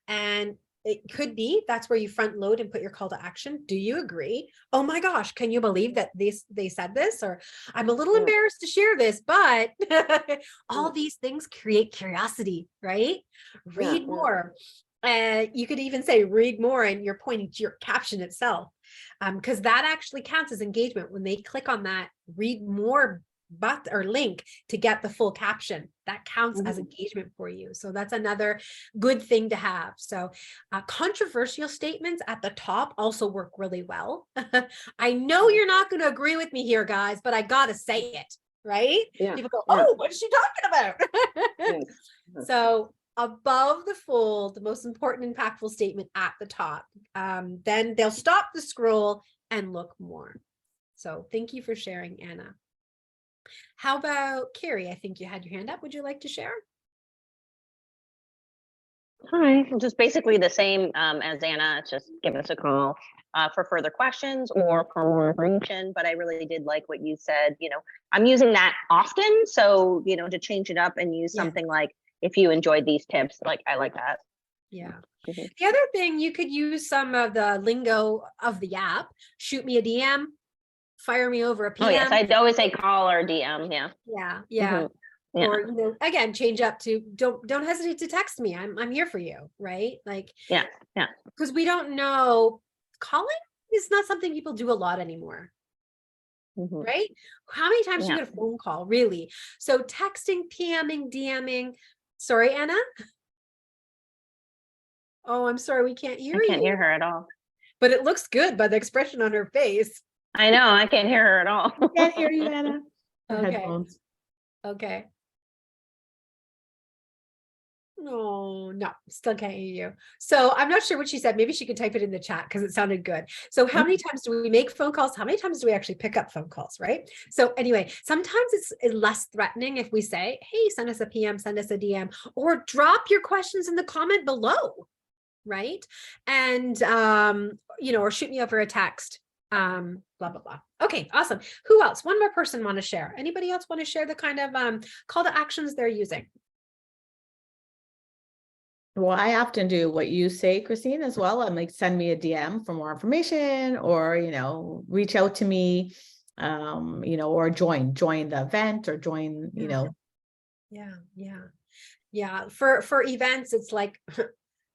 And it could be that's where you front load and put your call to action. Do you agree? Oh my gosh, can you believe that they said this? Or I'm a little Yeah. embarrassed to share this, but Yeah. all these things create curiosity, right? Yeah. Read Yeah. more. You could even say read more, and you're pointing to your caption itself, because that actually counts as engagement. When they click on that read more but or link to get the full caption, that counts as Mhm. engagement for you. So that's another good thing to have. So controversial statements at the top also work really well. I know Yeah. you're not going to agree with me here, guys, but I gotta say it, right? Yeah. People go, Yeah. oh, what is she talking about? Yes. So above the fold, the most important impactful statement at the top. Then they'll stop the scroll and look more. So thank you for sharing, Anna. How about Carrie? I think you had your hand up. Would you like to share? Hi, just basically the same as Anna. Just give us a call for further questions or for more information. But I really did like what you said. I'm using that often, so to change it up and use Yeah. something like, if you enjoyed these tips, like I like that. Yeah. Mhm. The other thing, you could use some of the lingo of the app. Shoot me a DM, fire me over a Oh yes, PM. I'd always say call or DM. Yeah. Yeah, yeah. Mhm. Yeah. Or again, change up to don't hesitate to text me. I'm here for you, right? Like, Yeah. Yeah. because we don't know, calling is not something people do a lot anymore, Mhm. right? How many times do you Yeah. get a phone call, really? So texting, PMing, DMing. Sorry, Anna. Oh, I'm sorry, we can't hear I can't hear you. her at all. But it looks good by the expression on her face. I know, I can't hear her at all. Can't hear you, Anna. Her Okay. headphones. Okay. No, no, still can't hear you. So I'm not sure what she said. Maybe she could type it in the chat because it sounded good. So how many times do we make phone calls? How many times do we actually pick up phone calls, right? So anyway, sometimes it's less threatening if we say, hey, send us a PM, send us a DM, or drop your questions in the comment below, right? And or shoot me over a text. Blah, blah, blah. Okay, awesome. Who else? One more person want to share. Anybody else want to share the kind of call to actions they're using? Well, I often do what you say, Christine, as well. I'm like, send me a DM for more information, or, reach out to me, or join the event, or join, Yeah. For events, it's like,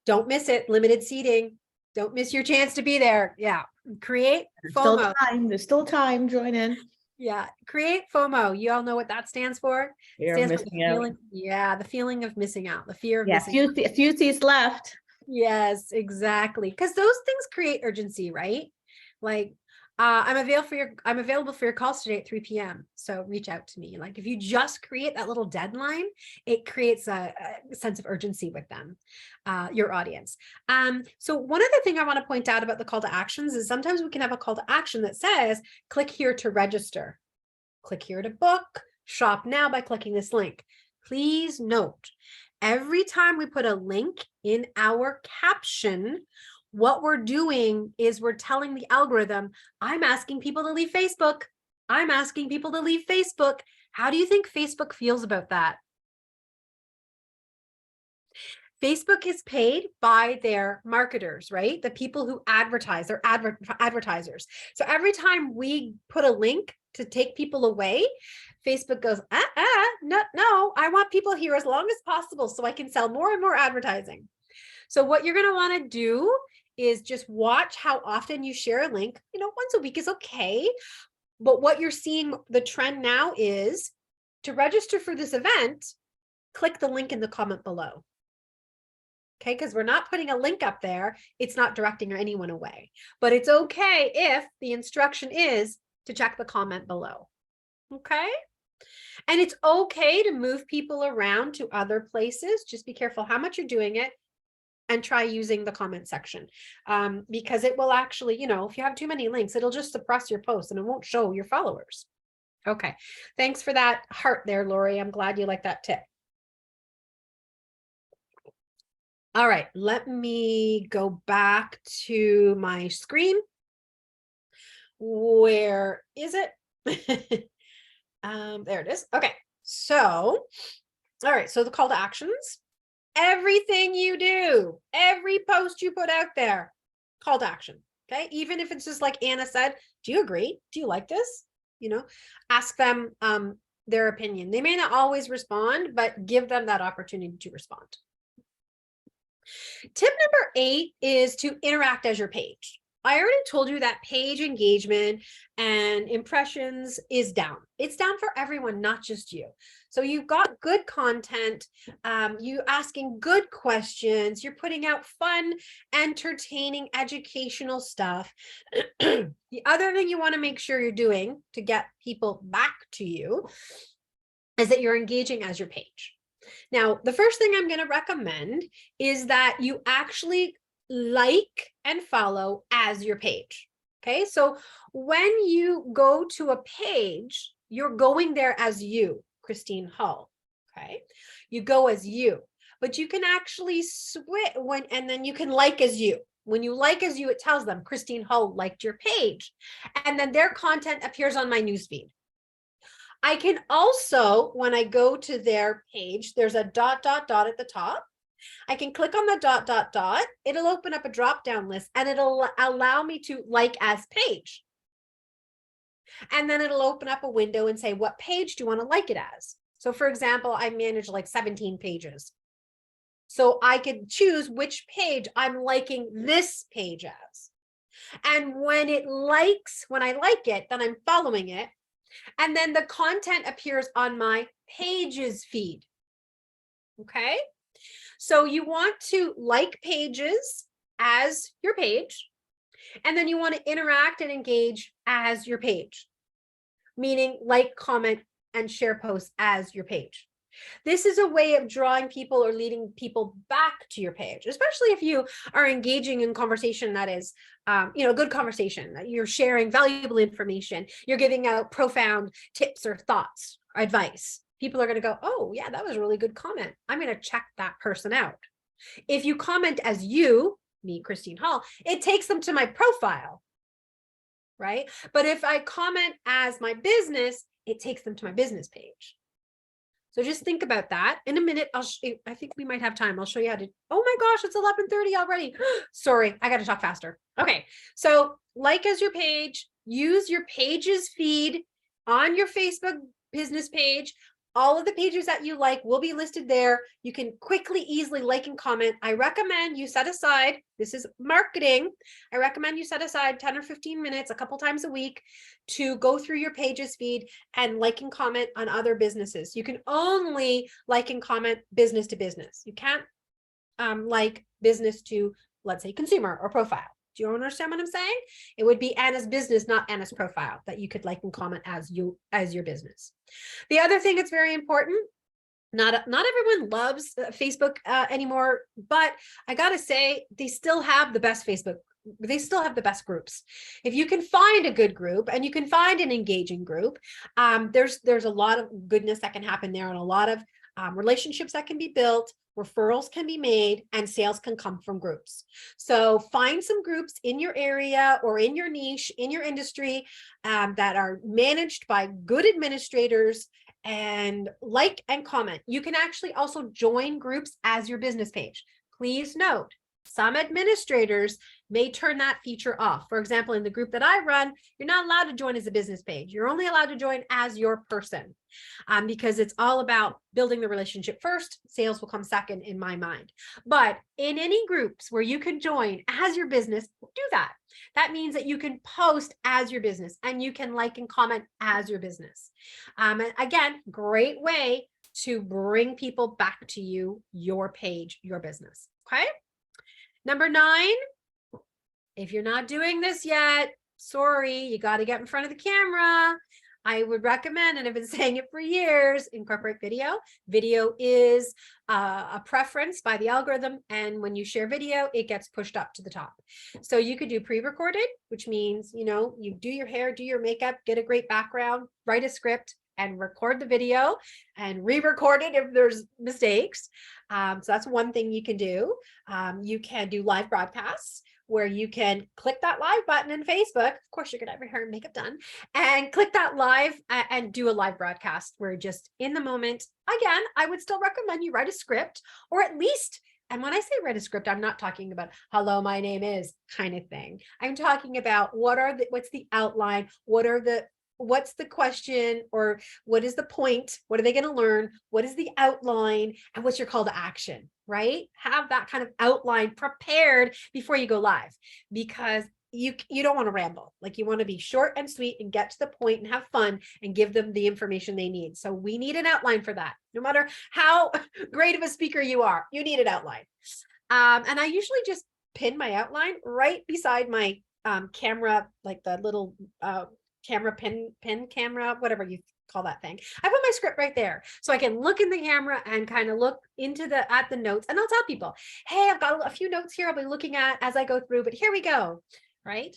don't miss it. Limited seating. Don't miss your chance to be there. Yeah. Create FOMO. There's still time, join in. Yeah. Create FOMO. You all know what that stands for? It You're stands for the missing out. feeling. Yeah. The feeling of missing out, the fear of Yeah, missing out. a few seats left. Yes, exactly. Because those things create urgency, right? Like, I'm available for your calls today at 3 p.m. So reach out to me. Like, if you just create that little deadline, it creates a sense of urgency with them, your audience. So one other thing I want to point out about the call to actions is sometimes we can have a call to action that says, click here to register, click here to book, shop now by clicking this link. Please note, every time we put a link in our caption, what we're doing is we're telling the algorithm, I'm asking people to leave Facebook. I'm asking people to leave Facebook. How do you think Facebook feels about that? Facebook is paid by their marketers, right? The people who advertise, they're advertisers. So every time we put a link to take people away, Facebook goes, no, I want people here as long as possible so I can sell more and more advertising. So what you're going to want to do is just watch how often you share a link. Once a week is okay. But what you're seeing, the trend now is to register for this event, click the link in the comment below. Okay, because we're not putting a link up there. It's not directing anyone away. But it's okay if the instruction is to check the comment below. Okay? And it's okay to move people around to other places. Just be careful how much you're doing it. and try using the comment section, because it will actually, you know, if you have too many links, it'll just suppress your post and it won't show your followers. Okay, thanks for that heart there, Lori. I'm glad you like that tip. All right, let me go back to my screen. Where is it? There it is. Okay, so, all right, so the call to actions. Everything you do, every post you put out there, call to action. Okay, even if it's just like Anna said, do you agree? Do you like this? You know, ask them their opinion. They may not always respond, but give them that opportunity to respond. Tip number 8 is to interact as your page. I already told you that page engagement and impressions is down. It's down for everyone, not just you. So you've got good content, you asking good questions, you're putting out fun, entertaining, educational stuff. The other thing you want to make sure you're doing to get people back to you is that you're engaging as your page. Now, the first thing I'm going to recommend is that you actually like and follow as your page. Okay, so when you go to a page, you're going there as you, Christine Hull. Okay, you go as you, but you can actually switch and then you can like as you. When you like as you, it tells them Christine Hull liked your page, and then their content appears on my newsfeed. I can also, when I go to their page, there's a ... at the top. I can click on the ... It'll open up a drop-down list and it'll allow me to like as page. And then it'll open up a window and say, what page do you want to like it as? So for example, I manage like 17 pages. So I could choose which page I'm liking this page as. And when I like it, then I'm following it. And then the content appears on my pages feed. Okay. So you want to like pages as your page, and then you want to interact and engage as your page, meaning like, comment, and share posts as your page. This is a way of drawing people or leading people back to your page, especially if you are engaging in conversation that is, good conversation, that you're sharing valuable information, you're giving out profound tips or thoughts, or advice. People are going to go, oh yeah, that was a really good comment. I'm going to check that person out. If you comment as you, me, Christine Hull, it takes them to my profile, right? But if I comment as my business, it takes them to my business page. So just think about that. In a minute, I think we might have time. I'll show you how to, oh my gosh, it's 11:30 already. Sorry, I got to talk faster. Okay, so like as your page, use your pages feed on your Facebook business page. All of the pages that you like will be listed there. You can quickly, easily like and comment. I recommend you set aside, this is marketing, I recommend you set aside 10 or 15 minutes a couple times a week to go through your pages feed and like and comment on other businesses. You can only like and comment business to business. You can't like business to, let's say, consumer or profile. Do you understand what I'm saying? It would be Anna's business, not Anna's profile, that you could like and comment as your business. The other thing that's very important, not everyone loves Facebook anymore, but I gotta say, they still have the best Facebook. They still have the best groups. If you can find a good group and you can find an engaging group, there's a lot of goodness that can happen there, and a lot of relationships that can be built, referrals can be made, and sales can come from groups. So find some groups in your area or in your niche, in your industry, that are managed by good administrators, and like and comment. You can actually also join groups as your business page. Please note, some administrators may turn that feature off. For example, in the group that I run, you're not allowed to join as a business page. You're only allowed to join as your person, because it's all about building the relationship first. Sales will come second in my mind. But in any groups where you can join as your business, do that. That means that you can post as your business and you can like and comment as your business. And again, great way to bring people back to you, your page, your business. Okay. Number 9, if you're not doing this yet, sorry, you got to get in front of the camera. I would recommend, and I've been saying it for years, incorporate video. Video is a preference by the algorithm. And when you share video, it gets pushed up to the top. So you could do pre-recorded, which means, you know, you do your hair, do your makeup, get a great background, write a script, and record the video and re-record it if there's mistakes. So that's one thing you can do. You can do live broadcasts where you can click that live button in Facebook. Of course, you're gonna have your hair and makeup done, and click that live and do a live broadcast where just in the moment. Again, I would still recommend you write a script, or at least, and when I say write a script, I'm not talking about hello, my name is kind of thing. I'm talking about what's the outline, what's the question, or what is the point? What are they going to learn? What is the outline? And what's your call to action, right? Have that kind of outline prepared before you go live, because you don't want to ramble. Like, you want to be short and sweet and get to the point and have fun and give them the information they need. So we need an outline for that. No matter how great of a speaker you are, you need an outline. And I usually just pin my outline right beside my camera, like the little camera pin camera, whatever you call that thing. I put my script right there so I can look in the camera and kind of look into at the notes, and I'll tell people, hey, I've got a few notes here I'll be looking at as I go through, but here we go, right?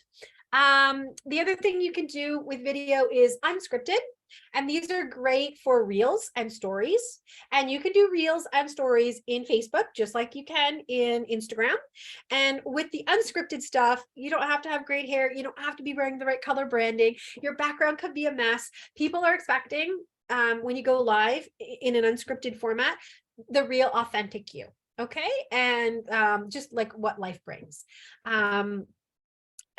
The other thing you can do with video is unscripted. And these are great for reels and stories. And you can do reels and stories in Facebook, just like you can in Instagram. And with the unscripted stuff, you don't have to have great hair. You don't have to be wearing the right color branding. Your background could be a mess. People are expecting, when you go live in an unscripted format, the real authentic you. Okay. And just like what life brings.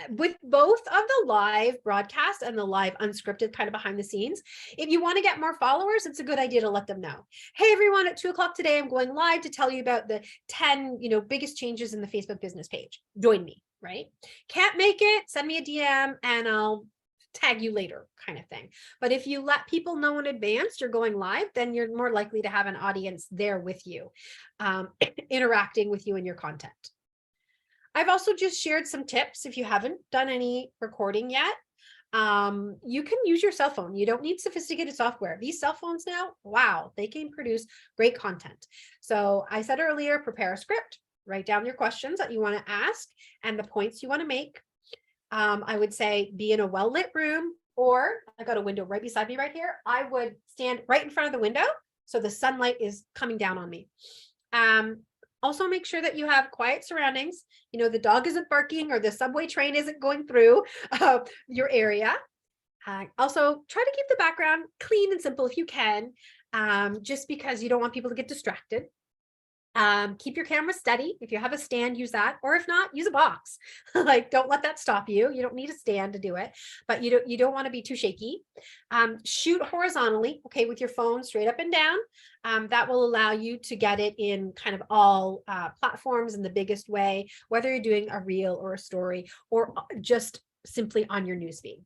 With both of the live broadcast and the live unscripted kind of behind the scenes, if you want to get more followers, it's a good idea to let them know. Hey, everyone, at 2 o'clock today, I'm going live to tell you about the 10, biggest changes in the Facebook business page. Join me, right? Can't make it, send me a DM and I'll tag you later, kind of thing. But if you let people know in advance you're going live, then you're more likely to have an audience there with you, interacting with you in your content. I've also just shared some tips. If you haven't done any recording yet, you can use your cell phone. You don't need sophisticated software. These cell phones now, wow, they can produce great content. So I said earlier, prepare a script, write down your questions that you want to ask and the points you want to make. I would say be in a well-lit room, or I've got a window right beside me right here. I would stand right in front of the window so the sunlight is coming down on me. Also make sure that you have quiet surroundings. The dog isn't barking or the subway train isn't going through your area. Also try to keep the background clean and simple if you can, just because you don't want people to get distracted. Keep your camera steady. If you have a stand, use that, or if not, use a box. Like, don't let that stop you. You don't need a stand to do it, but you don't want to be too shaky. Shoot horizontally, okay, with your phone straight up and down. That will allow you to get it in kind of all platforms in the biggest way, whether you're doing a reel or a story or just simply on your newsfeed.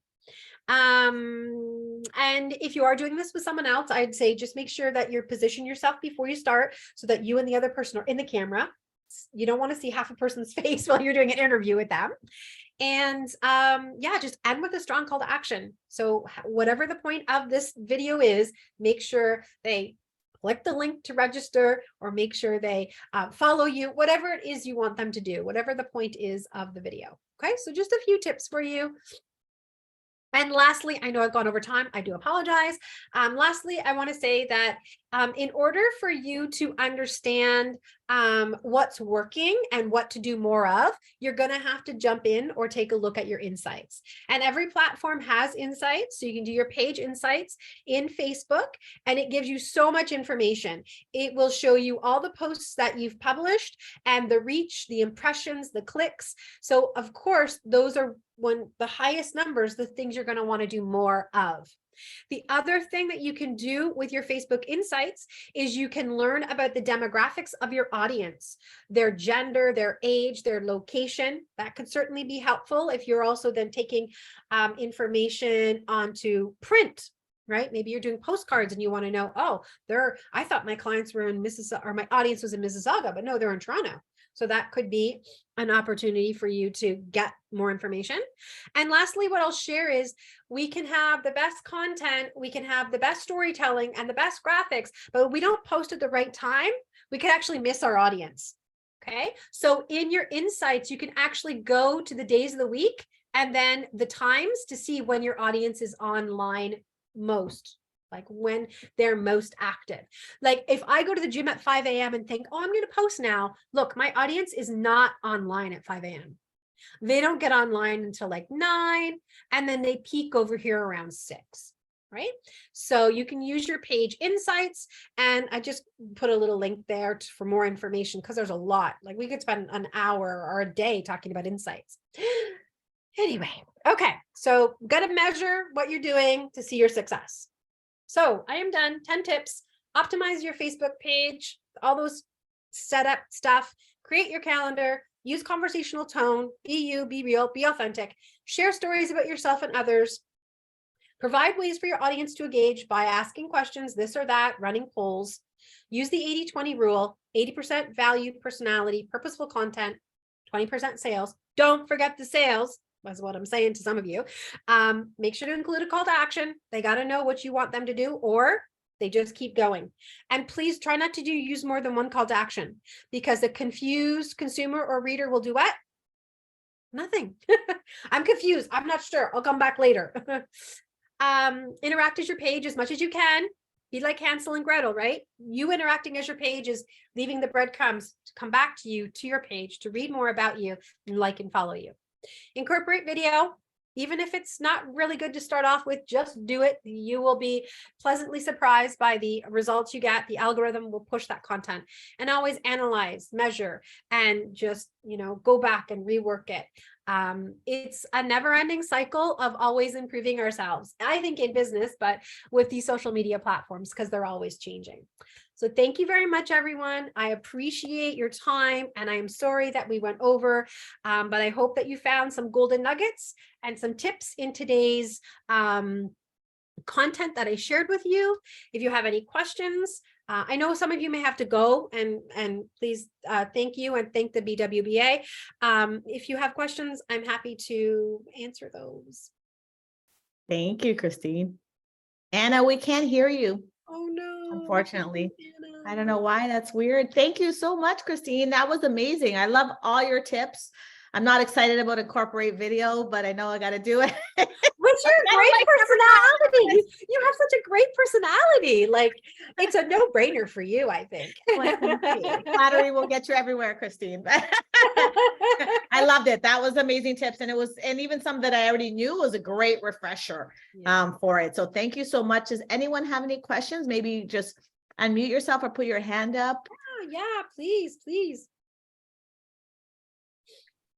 And if you are doing this with someone else, I'd say just make sure that you position yourself before you start so that you and the other person are in the camera. You don't want to see half a person's face while you're doing an interview with them. And yeah, just end with a strong call to action. So whatever the point of this video is, make sure they click the link to register, or make sure they follow you, whatever it is you want them to do, whatever the point is of the video. Okay, so just a few tips for you. And lastly, I know I've gone over time. I do apologize. Lastly, I want to say that in order for you to understand what's working and what to do more of, you're going to have to jump in or take a look at your insights. And every platform has insights. So you can do your page insights in Facebook, and it gives you so much information. It will show you all the posts that you've published and the reach, the impressions, the clicks. So of course, those are the highest numbers, the things you're going to want to do more of. The other thing that you can do with your Facebook insights is you can learn about the demographics of your audience, their gender, their age, their location. That could certainly be helpful if you're also then taking information onto print, right? Maybe you're doing postcards and you want to know, oh, I thought my clients were in Mississauga, or my audience was in Mississauga, but no, they're in Toronto. So that could be an opportunity for you to get more information. And lastly, what I'll share is we can have the best content, we can have the best storytelling and the best graphics, but we don't post at the right time, we could actually miss our audience. Okay. So in your insights, you can actually go to the days of the week and then the times to see when your audience is online most, like when they're most active. Like if I go to the gym at 5 a.m. and think, oh, I'm going to post now. Look, my audience is not online at 5 a.m. They don't get online until like 9, and then they peak over here around 6. Right? So you can use your page insights, and I just put a little link there for more information because there's a lot. Like we could spend an hour or a day talking about insights. Anyway, okay. So got to measure what you're doing to see your success. So I am done. 10 tips. Optimize your Facebook page, all those setup stuff, create your calendar, use conversational tone, be you, be real, be authentic, share stories about yourself and others, provide ways for your audience to engage by asking questions, this or that, running polls, use the 80-20 rule, 80% value, personality, purposeful content, 20% sales. Don't forget the sales. That's what I'm saying to some of you. Make sure to include a call to action. They got to know what you want them to do, or they just keep going. And please try not to use more than one call to action, because the confused consumer or reader will do what? Nothing. I'm confused. I'm not sure. I'll come back later. Interact as your page as much as you can. Be like Hansel and Gretel, right? You interacting as your page is leaving the breadcrumbs to come back to you, to your page, to read more about you and like and follow you. Incorporate video, even if it's not really good to start off with, just do it. You will be pleasantly surprised by the results you get. The algorithm will push that content. And always analyze, measure, and just, go back and rework it. It's a never-ending cycle of always improving ourselves, I think, in business, but with these social media platforms, because they're always changing. So thank you very much, everyone. I appreciate your time, and I am sorry that we went over, but I hope that you found some golden nuggets and some tips in today's content that I shared with you. If you have any questions, I know some of you may have to go, and please thank you and thank the BWBA. If you have questions, I'm happy to answer those. Thank you, Christine. Anna, we can't hear you. Oh no. Unfortunately. I don't know why. That's weird. Thank you so much, Christine. That was amazing. I love all your tips. I'm not excited about incorporate video, but I know I got to do it. What's your great personality? You have such a great personality. Like, it's a no-brainer for you, I think. Flattery will get you everywhere, Christine. I loved it. That was amazing tips. And even some that I already knew was a great refresher for it. So thank you so much. Does anyone have any questions? Maybe just unmute yourself or put your hand up. Yeah, please.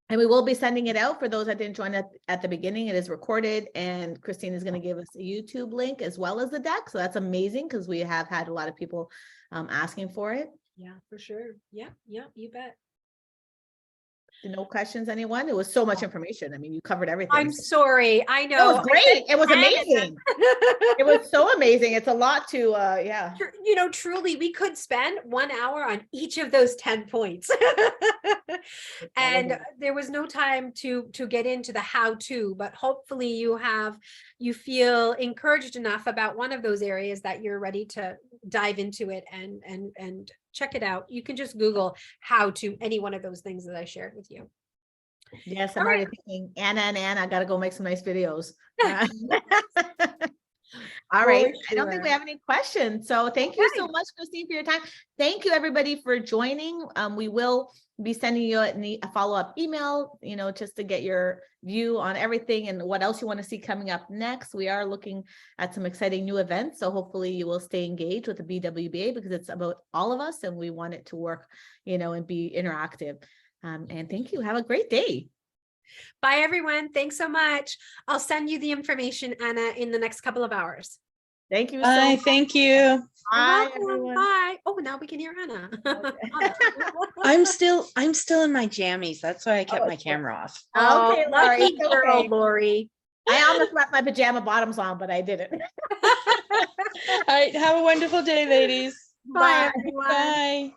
And we will be sending it out for those that didn't join at the beginning. It is recorded, and Christine is going to give us a YouTube link as well as the deck. So that's amazing, because we have had a lot of people asking for it. Yeah, for sure. Yeah, you bet. No questions, anyone? It was so much information. I mean, you covered everything. I'm sorry. I know. It was great. It was amazing. It was so amazing. It's a lot to, yeah. Truly, we could spend 1 hour on each of those 10 points. And there was no time to get into the how-to, but hopefully you feel encouraged enough about one of those areas that you're ready to dive into it and check it out. You can just Google how to any one of those things that I shared with you. Yes, I'm already thinking Anna, got to go make some nice videos. All right. I don't think we have any questions. So thank you so much, Christine, for your time. Thank you, everybody, for joining. We will be sending you a follow-up email, just to get your view on everything and what else you want to see coming up next. We are looking at some exciting new events. So hopefully you will stay engaged with the BWBA, because it's about all of us and we want it to work, and be interactive. And thank you. Have a great day. Bye, everyone. Thanks so much. I'll send you the information, Anna, in the next couple of hours. Thank you. Bye. Thank you. Bye, everyone. Bye. Oh, now we can hear Anna. Okay. I'm still in my jammies. That's why I kept my camera off. Okay, Lori. Lucky girl, Okay. Lori. I almost left my pajama bottoms on, but I didn't. All right. Have a wonderful day, ladies. Bye, everyone. Bye.